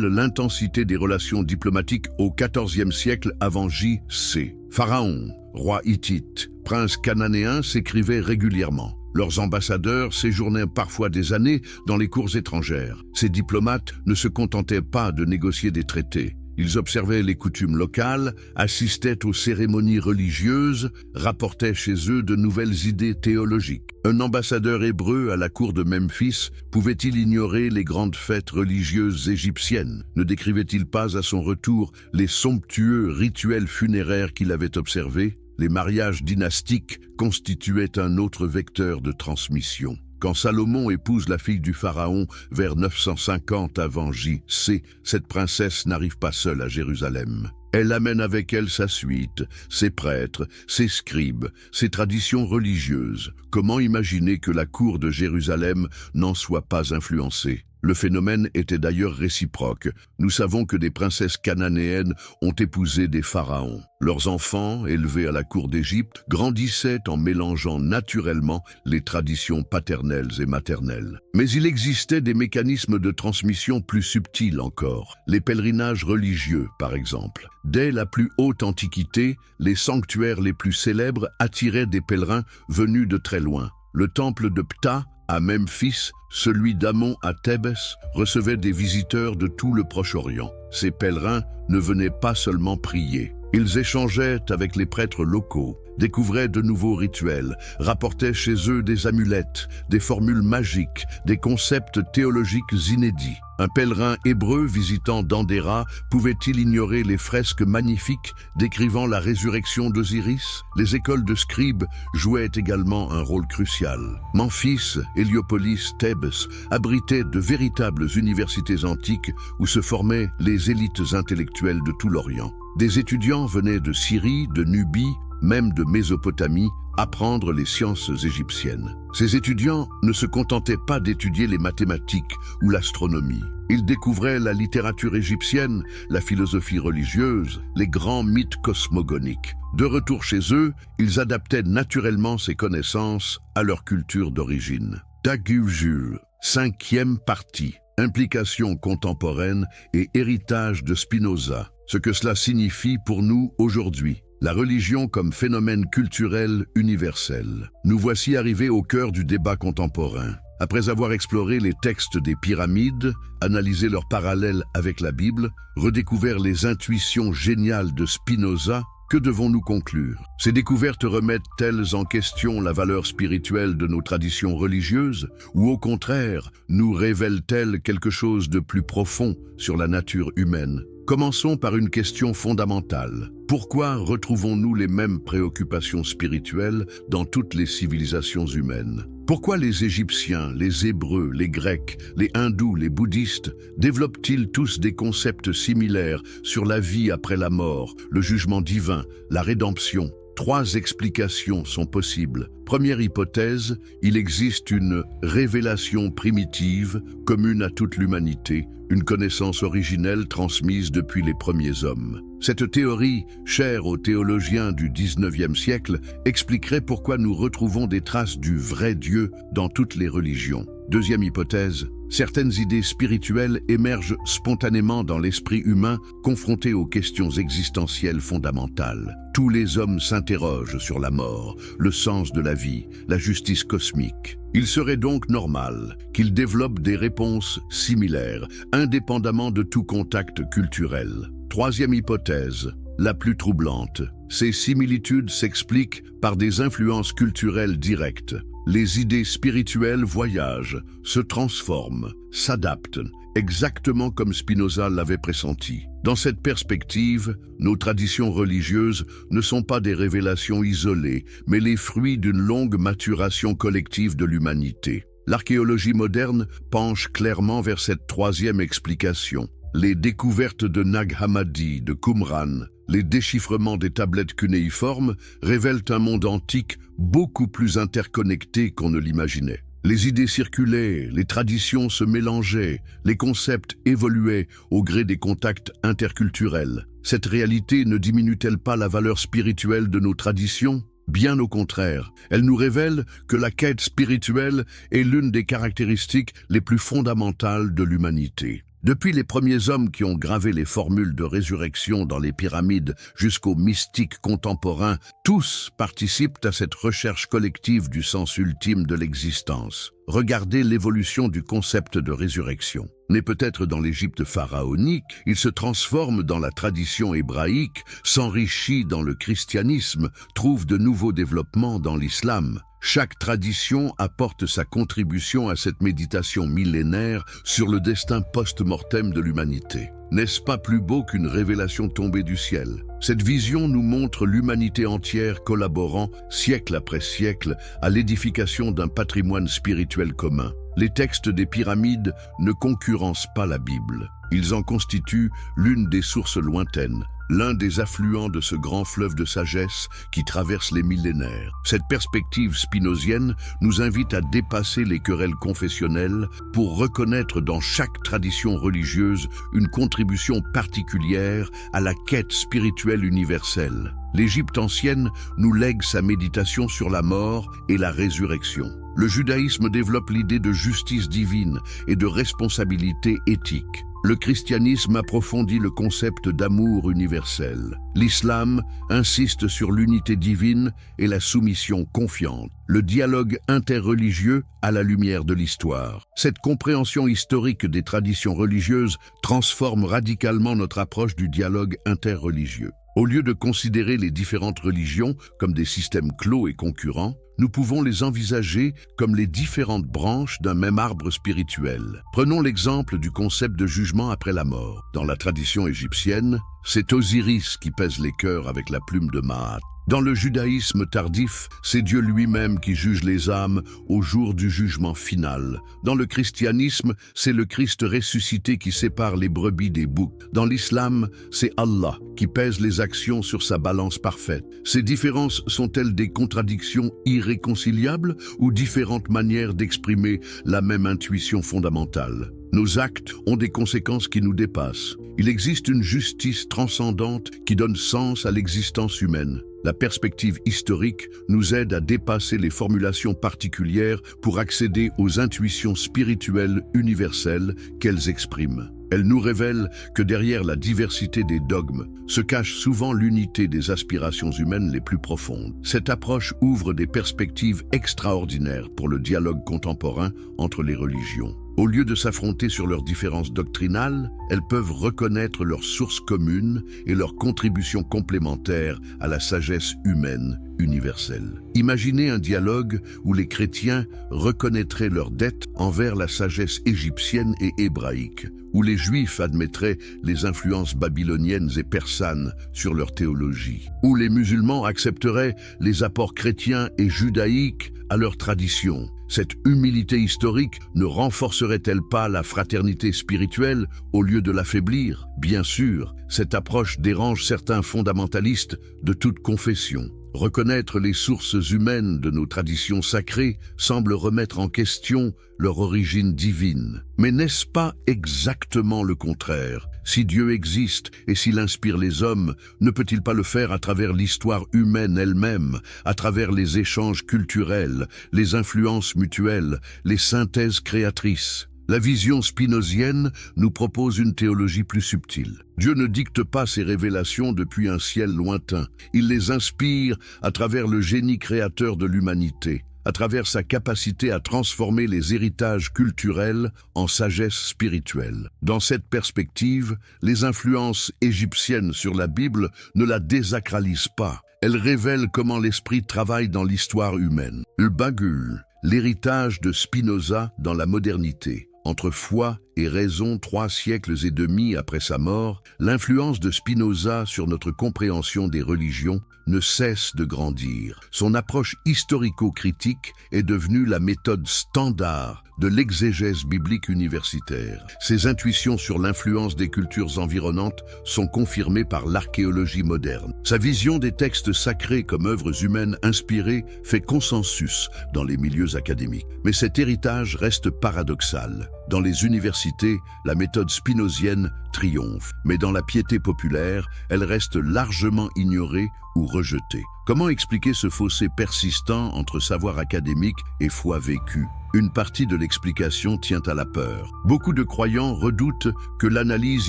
Speaker 1: l'intensité des relations diplomatiques au XIVe siècle avant J.C. Pharaon, roi hittite, prince cananéen s'écrivaient régulièrement. Leurs ambassadeurs séjournaient parfois des années dans les cours étrangères. Ces diplomates ne se contentaient pas de négocier des traités. Ils observaient les coutumes locales, assistaient aux cérémonies religieuses, rapportaient chez eux de nouvelles idées théologiques. Un ambassadeur hébreu à la cour de Memphis pouvait-il ignorer les grandes fêtes religieuses égyptiennes? Ne décrivait-il pas à son retour les somptueux rituels funéraires qu'il avait observés? Les mariages dynastiques constituaient un autre vecteur de transmission. Quand Salomon épouse la fille du pharaon vers 950 avant J.C., cette princesse n'arrive pas seule à Jérusalem. Elle amène avec elle sa suite, ses prêtres, ses scribes, ses traditions religieuses. Comment imaginer que la cour de Jérusalem n'en soit pas influencée? Le phénomène était d'ailleurs réciproque. Nous savons que des princesses cananéennes ont épousé des pharaons. Leurs enfants, élevés à la cour d'Égypte, grandissaient en mélangeant naturellement les traditions paternelles et maternelles. Mais il existait des mécanismes de transmission plus subtils encore. Les pèlerinages religieux, par exemple. Dès la plus haute antiquité, les sanctuaires les plus célèbres attiraient des pèlerins venus de très loin. Le temple de Ptah, À Memphis, celui d'Amon à Thébès recevait des visiteurs de tout le Proche-Orient. Ces pèlerins ne venaient pas seulement prier. Ils échangeaient avec les prêtres locaux, découvraient de nouveaux rituels, rapportaient chez eux des amulettes, des formules magiques, des concepts théologiques inédits. Un pèlerin hébreu visitant Dendera pouvait-il ignorer les fresques magnifiques décrivant la résurrection d'Osiris? Les écoles de scribes jouaient également un rôle crucial. Memphis, Héliopolis, Thèbes abritaient de véritables universités antiques où se formaient les élites intellectuelles de tout l'Orient. Des étudiants venaient de Syrie, de Nubie, même de Mésopotamie, apprendre les sciences égyptiennes. Ces étudiants ne se contentaient pas d'étudier les mathématiques ou l'astronomie. Ils découvraient la littérature égyptienne, la philosophie religieuse, les grands mythes cosmogoniques. De retour chez eux, ils adaptaient naturellement ces connaissances à leur culture d'origine. Taguljul, 5e partie. Implication contemporaine et héritage de Spinoza. Ce que cela signifie pour nous aujourd'hui. La religion comme phénomène culturel universel. Nous voici arrivés au cœur du débat contemporain. Après avoir exploré les textes des pyramides, analysé leurs parallèles avec la Bible, redécouvert les intuitions géniales de Spinoza, que devons-nous conclure? Ces découvertes remettent-elles en question la valeur spirituelle de nos traditions religieuses, ou au contraire, nous révèlent-elles quelque chose de plus profond sur la nature humaine? Commençons par une question fondamentale. Pourquoi retrouvons-nous les mêmes préoccupations spirituelles dans toutes les civilisations humaines? Pourquoi les Égyptiens, les Hébreux, les Grecs, les Hindous, les Bouddhistes développent-ils tous des concepts similaires sur la vie après la mort, le jugement divin, la rédemption? 3 explications sont possibles. Première hypothèse, il existe une révélation primitive commune à toute l'humanité, une connaissance originelle transmise depuis les premiers hommes. Cette théorie, chère aux théologiens du XIXe siècle, expliquerait pourquoi nous retrouvons des traces du vrai Dieu dans toutes les religions. Deuxième hypothèse, certaines idées spirituelles émergent spontanément dans l'esprit humain confronté aux questions existentielles fondamentales. Tous les hommes s'interrogent sur la mort, le sens de la vie, la justice cosmique. Il serait donc normal qu'ils développent des réponses similaires, indépendamment de tout contact culturel. Troisième hypothèse, la plus troublante. Ces similitudes s'expliquent par des influences culturelles directes. Les idées spirituelles voyagent, se transforment, s'adaptent, exactement comme Spinoza l'avait pressenti. Dans cette perspective, nos traditions religieuses ne sont pas des révélations isolées, mais les fruits d'une longue maturation collective de l'humanité. L'archéologie moderne penche clairement vers cette troisième explication. Les découvertes de Nag Hammadi, de Qumran, les déchiffrements des tablettes cunéiformes révèlent un monde antique beaucoup plus interconnecté qu'on ne l'imaginait. Les idées circulaient, les traditions se mélangeaient, les concepts évoluaient au gré des contacts interculturels. Cette réalité ne diminue-t-elle pas la valeur spirituelle de nos traditions? Bien au contraire, elle nous révèle que la quête spirituelle est l'une des caractéristiques les plus fondamentales de l'humanité. Depuis les premiers hommes qui ont gravé les formules de résurrection dans les pyramides jusqu'aux mystiques contemporains, tous participent à cette recherche collective du sens ultime de l'existence. Regardez l'évolution du concept de résurrection. Né peut-être dans l'Égypte pharaonique, il se transforme dans la tradition hébraïque, s'enrichit dans le christianisme, trouve de nouveaux développements dans l'islam. Chaque tradition apporte sa contribution à cette méditation millénaire sur le destin post-mortem de l'humanité. N'est-ce pas plus beau qu'une révélation tombée du ciel? Cette vision nous montre l'humanité entière collaborant, siècle après siècle, à l'édification d'un patrimoine spirituel commun. Les textes des pyramides ne concurrencent pas la Bible. Ils en constituent l'une des sources lointaines, l'un des affluents de ce grand fleuve de sagesse qui traverse les millénaires. Cette perspective spinozienne nous invite à dépasser les querelles confessionnelles pour reconnaître dans chaque tradition religieuse une contribution particulière à la quête spirituelle universelle. L'Égypte ancienne nous lègue sa méditation sur la mort et la résurrection. Le judaïsme développe l'idée de justice divine et de responsabilité éthique. Le christianisme approfondit le concept d'amour universel. L'islam insiste sur l'unité divine et la soumission confiante. Le dialogue interreligieux à la lumière de l'histoire. Cette compréhension historique des traditions religieuses transforme radicalement notre approche du dialogue interreligieux. Au lieu de considérer les différentes religions comme des systèmes clos et concurrents, nous pouvons les envisager comme les différentes branches d'un même arbre spirituel. Prenons l'exemple du concept de jugement après la mort. Dans la tradition égyptienne, c'est Osiris qui pèse les cœurs avec la plume de Maat. Dans le judaïsme tardif, c'est Dieu lui-même qui juge les âmes au jour du jugement final. Dans le christianisme, c'est le Christ ressuscité qui sépare les brebis des boucs. Dans l'islam, c'est Allah qui pèse les actions sur sa balance parfaite. Ces différences sont-elles des contradictions irréconciliables ou différentes manières d'exprimer la même intuition fondamentale? Nos actes ont des conséquences qui nous dépassent. Il existe une justice transcendante qui donne sens à l'existence humaine. La perspective historique nous aide à dépasser les formulations particulières pour accéder aux intuitions spirituelles universelles qu'elles expriment. Elle nous révèle que derrière la diversité des dogmes se cache souvent l'unité des aspirations humaines les plus profondes. Cette approche ouvre des perspectives extraordinaires pour le dialogue contemporain entre les religions. Au lieu de s'affronter sur leurs différences doctrinales, elles peuvent reconnaître leurs sources communes et leurs contributions complémentaires à la sagesse humaine universelle. Imaginez un dialogue où les chrétiens reconnaîtraient leurs dettes envers la sagesse égyptienne et hébraïque, où les juifs admettraient les influences babyloniennes et persanes sur leur théologie, où les musulmans accepteraient les apports chrétiens et judaïques à leur tradition. Cette humilité historique ne renforcerait-elle pas la fraternité spirituelle au lieu de l'affaiblir? Bien sûr, cette approche dérange certains fondamentalistes de toute confession. Reconnaître les sources humaines de nos traditions sacrées semble remettre en question leur origine divine. Mais n'est-ce pas exactement le contraire? Si Dieu existe et s'il inspire les hommes, ne peut-il pas le faire à travers l'histoire humaine elle-même, à travers les échanges culturels, les influences mutuelles, les synthèses créatrices? La vision spinozienne nous propose une théologie plus subtile. Dieu ne dicte pas ses révélations depuis un ciel lointain. Il les inspire à travers le génie créateur de l'humanité, à travers sa capacité à transformer les héritages culturels en sagesse spirituelle. Dans cette perspective, les influences égyptiennes sur la Bible ne la désacralisent pas. Elles révèlent comment l'esprit travaille dans l'histoire humaine. Le Bagul, l'héritage de Spinoza dans la modernité. Entre foi et raison 3 siècles et demi après sa mort, l'influence de Spinoza sur notre compréhension des religions ne cesse de grandir. Son approche historico-critique est devenue la méthode standard de l'exégèse biblique universitaire. Ses intuitions sur l'influence des cultures environnantes sont confirmées par l'archéologie moderne. Sa vision des textes sacrés comme œuvres humaines inspirées fait consensus dans les milieux académiques. Mais cet héritage reste paradoxal. Dans les universités, la méthode spinozienne triomphe, mais dans la piété populaire, elle reste largement ignorée ou rejetée. Comment expliquer ce fossé persistant entre savoir académique et foi vécue? Une partie de l'explication tient à la peur. Beaucoup de croyants redoutent que l'analyse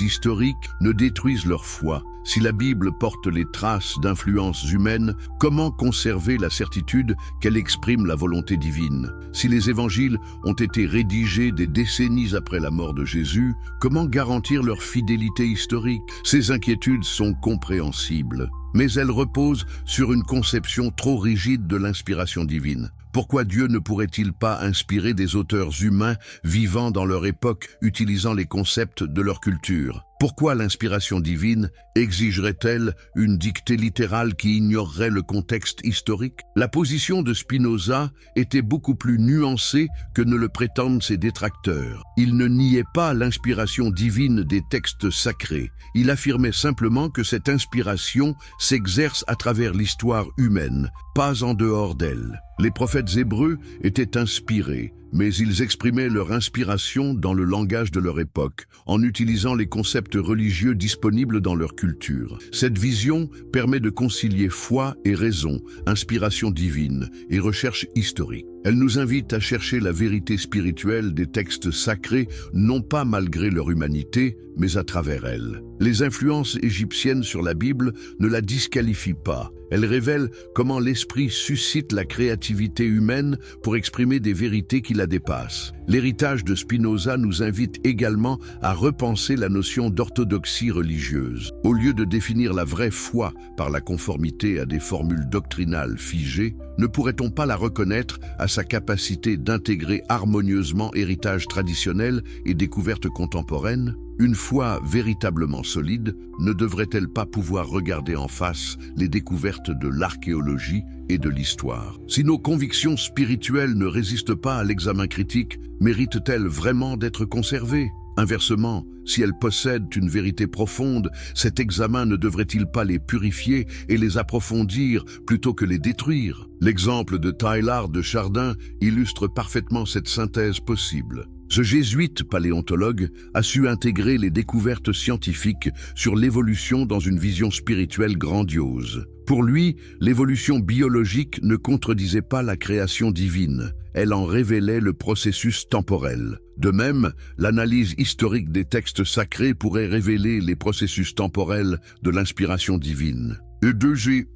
Speaker 1: historique ne détruise leur foi. Si la Bible porte les traces d'influences humaines, comment conserver la certitude qu'elle exprime la volonté divine? Si les évangiles ont été rédigés des décennies après la mort de Jésus, comment garantir leur fidélité historique? Ces inquiétudes sont compréhensibles, mais elles reposent sur une conception trop rigide de l'inspiration divine. Pourquoi Dieu ne pourrait-il pas inspirer des auteurs humains vivant dans leur époque, utilisant les concepts de leur culture? Pourquoi l'inspiration divine exigerait-elle une dictée littérale qui ignorerait le contexte historique? La position de Spinoza était beaucoup plus nuancée que ne le prétendent ses détracteurs. Il ne niait pas l'inspiration divine des textes sacrés. Il affirmait simplement que cette inspiration s'exerce à travers l'histoire humaine, pas en dehors d'elle. Les prophètes hébreux étaient inspirés, mais ils exprimaient leur inspiration dans le langage de leur époque, en utilisant les concepts concepts religieux disponibles dans leur culture. Cette vision permet de concilier foi et raison, inspiration divine et recherche historique. Elle nous invite à chercher la vérité spirituelle des textes sacrés, non pas malgré leur humanité, mais à travers elle. Les influences égyptiennes sur la Bible ne la disqualifient pas. Elles révèlent comment l'esprit suscite la créativité humaine pour exprimer des vérités qui la dépassent. L'héritage de Spinoza nous invite également à repenser la notion d'orthodoxie religieuse. Au lieu de définir la vraie foi par la conformité à des formules doctrinales figées, ne pourrait-on pas la reconnaître à sa capacité d'intégrer harmonieusement héritage traditionnel et découvertes contemporaines? Une foi véritablement solide ne devrait-elle pas pouvoir regarder en face les découvertes de l'archéologie et de l'histoire? Si nos convictions spirituelles ne résistent pas à l'examen critique, méritent-elles vraiment d'être conservées? Inversement, si elles possèdent une vérité profonde, cet examen ne devrait-il pas les purifier et les approfondir plutôt que les détruire? L'exemple de Teilhard de Chardin illustre parfaitement cette synthèse possible. Ce jésuite paléontologue a su intégrer les découvertes scientifiques sur l'évolution dans une vision spirituelle grandiose. Pour lui, l'évolution biologique ne contredisait pas la création divine, elle en révélait le processus temporel. De même, l'analyse historique des textes sacrés pourrait révéler les processus temporels de l'inspiration divine. E2G,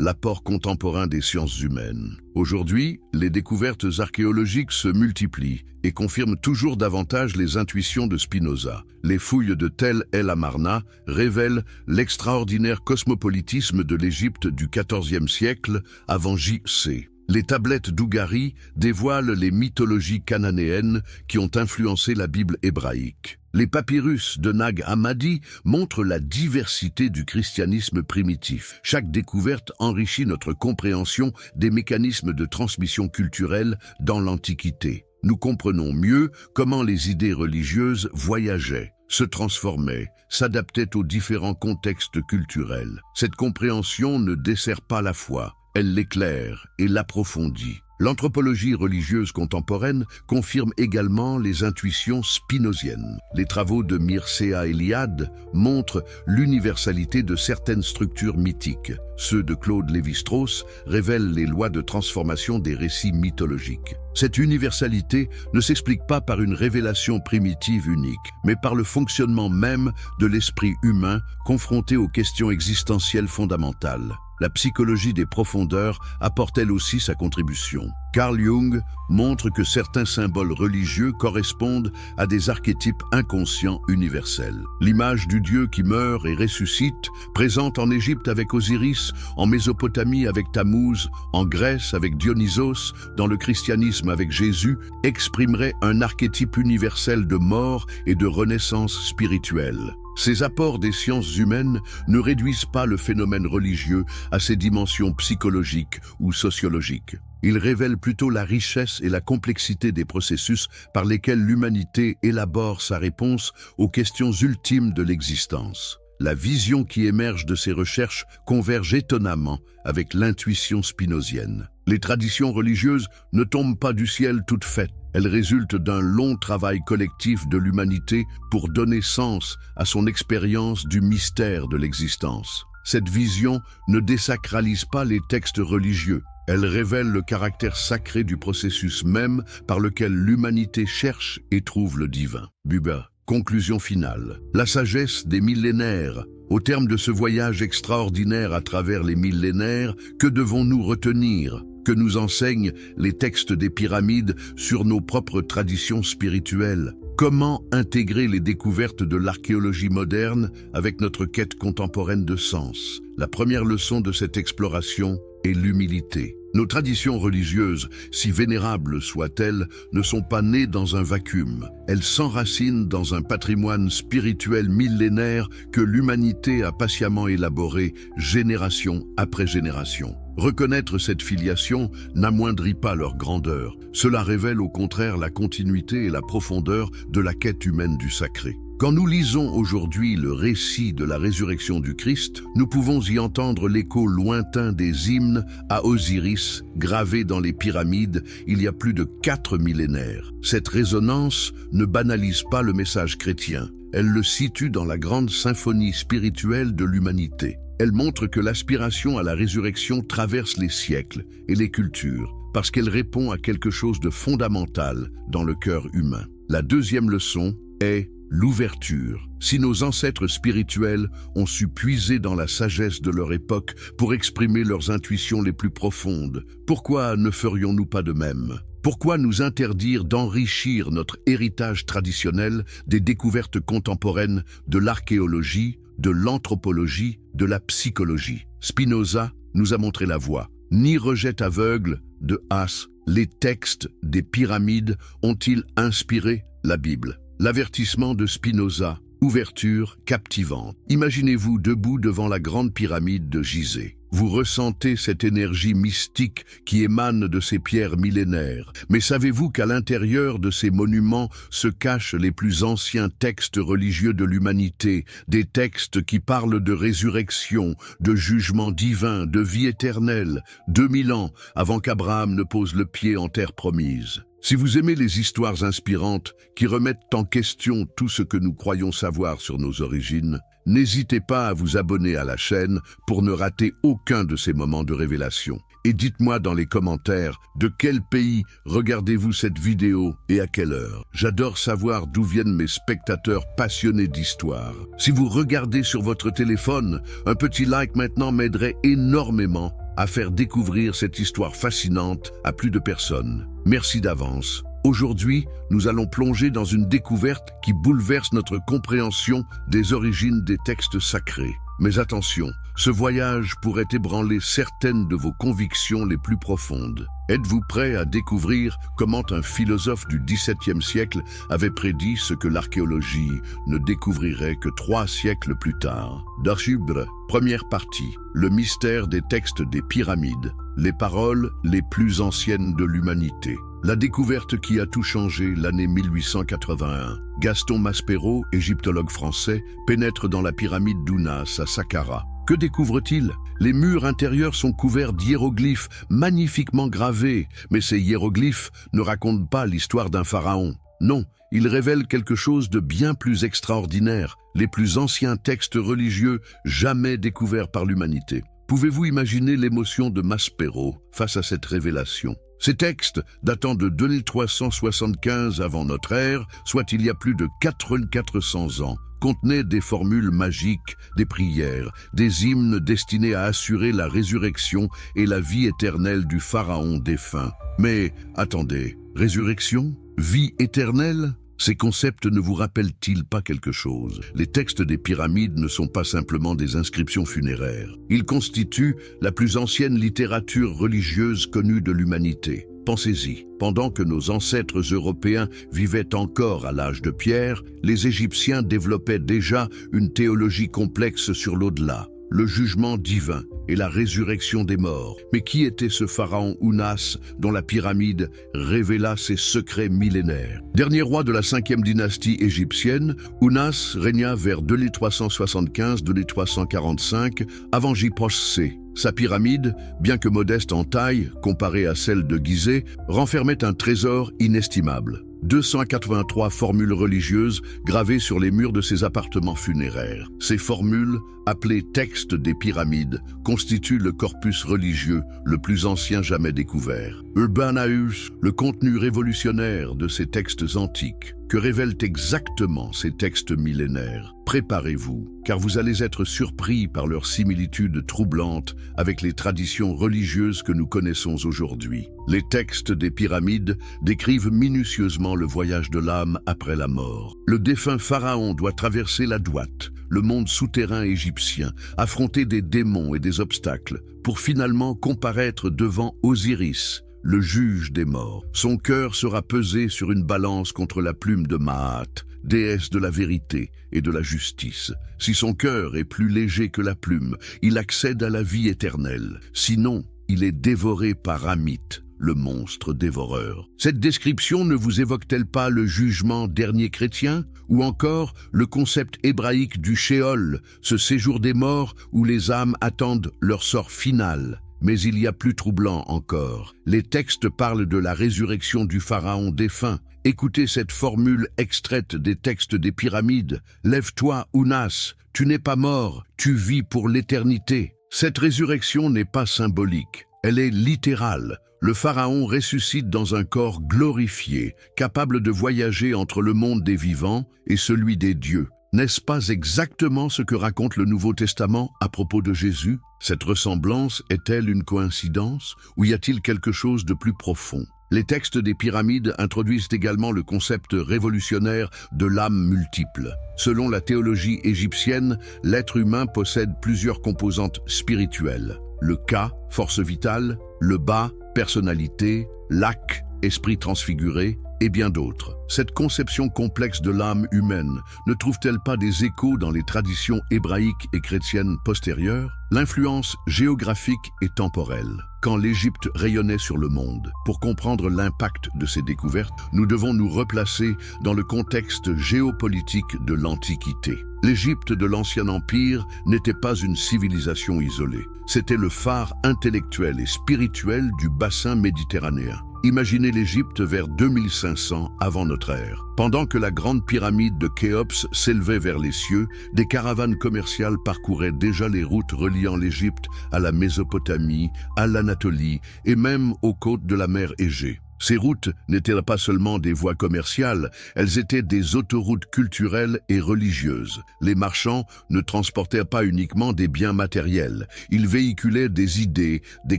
Speaker 1: l'apport contemporain des sciences humaines. Aujourd'hui, les découvertes archéologiques se multiplient et confirment toujours davantage les intuitions de Spinoza. Les fouilles de Tel El Amarna révèlent l'extraordinaire cosmopolitisme de l'Égypte du XIVe siècle avant J.C. Les tablettes d'Ougari dévoilent les mythologies cananéennes qui ont influencé la Bible hébraïque. Les papyrus de Nag Hammadi montrent la diversité du christianisme primitif. Chaque découverte enrichit notre compréhension des mécanismes de transmission culturelle dans l'Antiquité. Nous comprenons mieux comment les idées religieuses voyageaient, se transformaient, s'adaptaient aux différents contextes culturels. Cette compréhension ne dessert pas la foi, elle l'éclaire et l'approfondit. L'anthropologie religieuse contemporaine confirme également les intuitions spinoziennes. Les travaux de Mircea Eliade montrent l'universalité de certaines structures mythiques. Ceux de Claude Lévi-Strauss révèlent les lois de transformation des récits mythologiques. Cette universalité ne s'explique pas par une révélation primitive unique, mais par le fonctionnement même de l'esprit humain confronté aux questions existentielles fondamentales. La psychologie des profondeurs apporte elle aussi sa contribution. Carl Jung montre que certains symboles religieux correspondent à des archétypes inconscients universels. L'image du Dieu qui meurt et ressuscite, présente en Égypte avec Osiris, en Mésopotamie avec Tammuz, en Grèce avec Dionysos, dans le christianisme avec Jésus, exprimerait un archétype universel de mort et de renaissance spirituelle. Ces apports des sciences humaines ne réduisent pas le phénomène religieux à ses dimensions psychologiques ou sociologiques. Ils révèlent plutôt la richesse et la complexité des processus par lesquels l'humanité élabore sa réponse aux questions ultimes de l'existence. La vision qui émerge de ces recherches converge étonnamment avec l'intuition spinozienne. Les traditions religieuses ne tombent pas du ciel toutes faites. Elles résultent d'un long travail collectif de l'humanité pour donner sens à son expérience du mystère de l'existence. Cette vision ne désacralise pas les textes religieux. Elle révèle le caractère sacré du processus même par lequel l'humanité cherche et trouve le divin. Buber. Conclusion finale. La sagesse des millénaires. Au terme de ce voyage extraordinaire à travers les millénaires, que devons-nous retenir ? Que nous enseignent les textes des pyramides sur nos propres traditions spirituelles? Comment intégrer les découvertes de l'archéologie moderne avec notre quête contemporaine de sens? La première leçon de cette exploration est l'humilité. Nos traditions religieuses, si vénérables soient-elles, ne sont pas nées dans un vacuum. Elles s'enracinent dans un patrimoine spirituel millénaire que l'humanité a patiemment élaboré, génération après génération. Reconnaître cette filiation n'amoindrit pas leur grandeur. Cela révèle au contraire la continuité et la profondeur de la quête humaine du sacré. Quand nous lisons aujourd'hui le récit de la résurrection du Christ, nous pouvons y entendre l'écho lointain des hymnes à Osiris gravés dans les pyramides il y a plus de 4 millénaires. Cette résonance ne banalise pas le message chrétien, elle le situe dans la grande symphonie spirituelle de l'humanité. Elle montre que l'aspiration à la résurrection traverse les siècles et les cultures, parce qu'elle répond à quelque chose de fondamental dans le cœur humain. La deuxième leçon est l'ouverture. Si nos ancêtres spirituels ont su puiser dans la sagesse de leur époque pour exprimer leurs intuitions les plus profondes, pourquoi ne ferions-nous pas de même ? Pourquoi nous interdire d'enrichir notre héritage traditionnel des découvertes contemporaines de l'archéologie, de l'anthropologie, de la psychologie? Spinoza nous a montré la voie. Ni rejet aveugle de Haas, les textes des pyramides ont-ils inspiré la Bible? L'avertissement de Spinoza, ouverture captivante. Imaginez-vous debout devant la grande pyramide de Gizeh. Vous ressentez cette énergie mystique qui émane de ces pierres millénaires. Mais savez-vous qu'à l'intérieur de ces monuments se cachent les plus anciens textes religieux de l'humanité, des textes qui parlent de résurrection, de jugement divin, de vie éternelle, 2000 ans avant qu'Abraham ne pose le pied en terre promise? Si vous aimez les histoires inspirantes qui remettent en question tout ce que nous croyons savoir sur nos origines, n'hésitez pas à vous abonner à la chaîne pour ne rater aucun de ces moments de révélation. Et dites-moi dans les commentaires de quel pays regardez-vous cette vidéo et à quelle heure. J'adore savoir d'où viennent mes spectateurs passionnés d'histoire. Si vous regardez sur votre téléphone, un petit like maintenant m'aiderait énormément à faire découvrir cette histoire fascinante à plus de personnes. Merci d'avance. Aujourd'hui, nous allons plonger dans une découverte qui bouleverse notre compréhension des origines des textes sacrés. Mais attention, ce voyage pourrait ébranler certaines de vos convictions les plus profondes. Êtes-vous prêt à découvrir comment un philosophe du XVIIe siècle avait prédit ce que l'archéologie ne découvrirait que 3 siècles plus tard? D'Archibre, première partie, le mystère des textes des pyramides, les paroles les plus anciennes de l'humanité. La découverte qui a tout changé l'année 1881. Gaston Maspero, égyptologue français, pénètre dans la pyramide d'Ounas à Saqqara. Que découvre-t-il? Les murs intérieurs sont couverts d'hiéroglyphes magnifiquement gravés, mais ces hiéroglyphes ne racontent pas l'histoire d'un pharaon. Non, ils révèlent quelque chose de bien plus extraordinaire, les plus anciens textes religieux jamais découverts par l'humanité. Pouvez-vous imaginer l'émotion de Maspero face à cette révélation? Ces textes, datant de 2375 avant notre ère, soit il y a plus de 4400 ans, contenaient des formules magiques, des prières, des hymnes destinés à assurer la résurrection et la vie éternelle du pharaon défunt. Mais attendez, résurrection? Vie éternelle? Ces concepts ne vous rappellent-ils pas quelque chose? Les textes des pyramides ne sont pas simplement des inscriptions funéraires. Ils constituent la plus ancienne littérature religieuse connue de l'humanité. Pensez-y, pendant que nos ancêtres européens vivaient encore à l'âge de pierre, les Égyptiens développaient déjà une théologie complexe sur l'au-delà, le jugement divin et la résurrection des morts. Mais qui était ce pharaon Ounas dont la pyramide révéla ses secrets millénaires? Dernier roi de la 5e dynastie égyptienne, Ounas régna vers 2375-2345 avant J-C. Sa pyramide, bien que modeste en taille, comparée à celle de Gizeh, renfermait un trésor inestimable. 283 formules religieuses gravées sur les murs de ses appartements funéraires. Ces formules, appelées textes des pyramides, constituent le corpus religieux le plus ancien jamais découvert. Urbanaeus, le contenu révolutionnaire de ces textes antiques. Que révèlent exactement ces textes millénaires? Préparez-vous, car vous allez être surpris par leur similitude troublante avec les traditions religieuses que nous connaissons aujourd'hui. Les textes des pyramides décrivent minutieusement le voyage de l'âme après la mort. Le défunt pharaon doit traverser la Douate, le monde souterrain égyptien, affronter des démons et des obstacles, pour finalement comparaître devant Osiris, le juge des morts. Son cœur sera pesé sur une balance contre la plume de Maat, déesse de la vérité et de la justice. Si son cœur est plus léger que la plume, il accède à la vie éternelle. Sinon, il est dévoré par Amit, le monstre dévoreur. Cette description ne vous évoque-t-elle pas le jugement dernier chrétien, ou encore le concept hébraïque du Sheol, ce séjour des morts où les âmes attendent leur sort final? Mais il y a plus troublant encore. Les textes parlent de la résurrection du pharaon défunt. Écoutez cette formule extraite des textes des pyramides. « Lève-toi, Ounas, tu n'es pas mort, tu vis pour l'éternité ». Cette résurrection n'est pas symbolique, elle est littérale. Le pharaon ressuscite dans un corps glorifié, capable de voyager entre le monde des vivants et celui des dieux. N'est-ce pas exactement ce que raconte le Nouveau Testament à propos de Jésus? Cette ressemblance est-elle une coïncidence ou y a-t-il quelque chose de plus profond? Les textes des pyramides introduisent également le concept révolutionnaire de l'âme multiple. Selon la théologie égyptienne, l'être humain possède plusieurs composantes spirituelles. Le Ka, force vitale, le Ba, personnalité, l'Ak, esprit transfiguré, et bien d'autres. Cette conception complexe de l'âme humaine ne trouve-t-elle pas des échos dans les traditions hébraïques et chrétiennes postérieures? L'influence géographique et temporelle. Quand l'Égypte rayonnait sur le monde, pour comprendre l'impact de ces découvertes, nous devons nous replacer dans le contexte géopolitique de l'Antiquité. L'Égypte de l'Ancien Empire n'était pas une civilisation isolée. C'était le phare intellectuel et spirituel du bassin méditerranéen. Imaginez l'Égypte vers 2500 avant notre ère. Pendant que la grande pyramide de Khéops s'élevait vers les cieux, des caravanes commerciales parcouraient déjà les routes reliant l'Égypte à la Mésopotamie, à l'Anatolie et même aux côtes de la mer Égée. Ces routes n'étaient pas seulement des voies commerciales, elles étaient des autoroutes culturelles et religieuses. Les marchands ne transportaient pas uniquement des biens matériels, ils véhiculaient des idées, des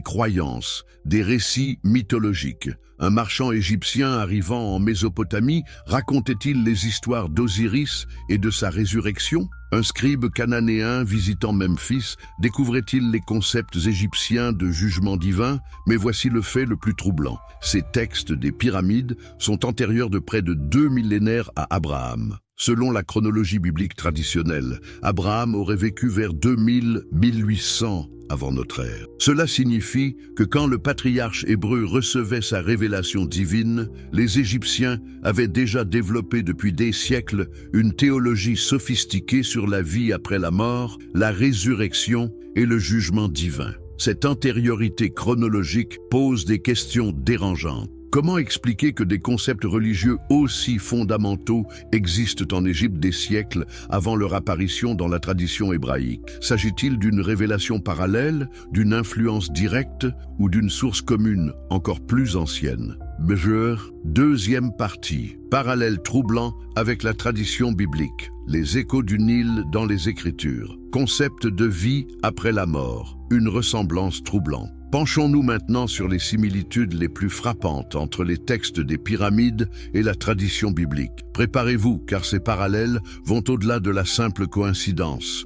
Speaker 1: croyances, des récits mythologiques. Un marchand égyptien arrivant en Mésopotamie racontait-il les histoires d'Osiris et de sa résurrection? Un scribe cananéen visitant Memphis découvrait-il les concepts égyptiens de jugement divin? Mais voici le fait le plus troublant. Ces textes des pyramides sont antérieurs de près de 2 millénaires à Abraham. Selon la chronologie biblique traditionnelle, Abraham aurait vécu vers 2000-1800 avant notre ère. Cela signifie que quand le patriarche hébreu recevait sa révélation divine, les Égyptiens avaient déjà développé depuis des siècles une théologie sophistiquée sur la vie après la mort, la résurrection et le jugement divin. Cette antériorité chronologique pose des questions dérangeantes. Comment expliquer que des concepts religieux aussi fondamentaux existent en Égypte des siècles avant leur apparition dans la tradition hébraïque? S'agit-il d'une révélation parallèle, d'une influence directe ou d'une source commune encore plus ancienne? Mesure, deuxième partie, parallèle troublant avec la tradition biblique. Les échos du Nil dans les Écritures. Concept de vie après la mort, une ressemblance troublante. Penchons-nous maintenant sur les similitudes les plus frappantes entre les textes des pyramides et la tradition biblique. Préparez-vous, car ces parallèles vont au-delà de la simple coïncidence.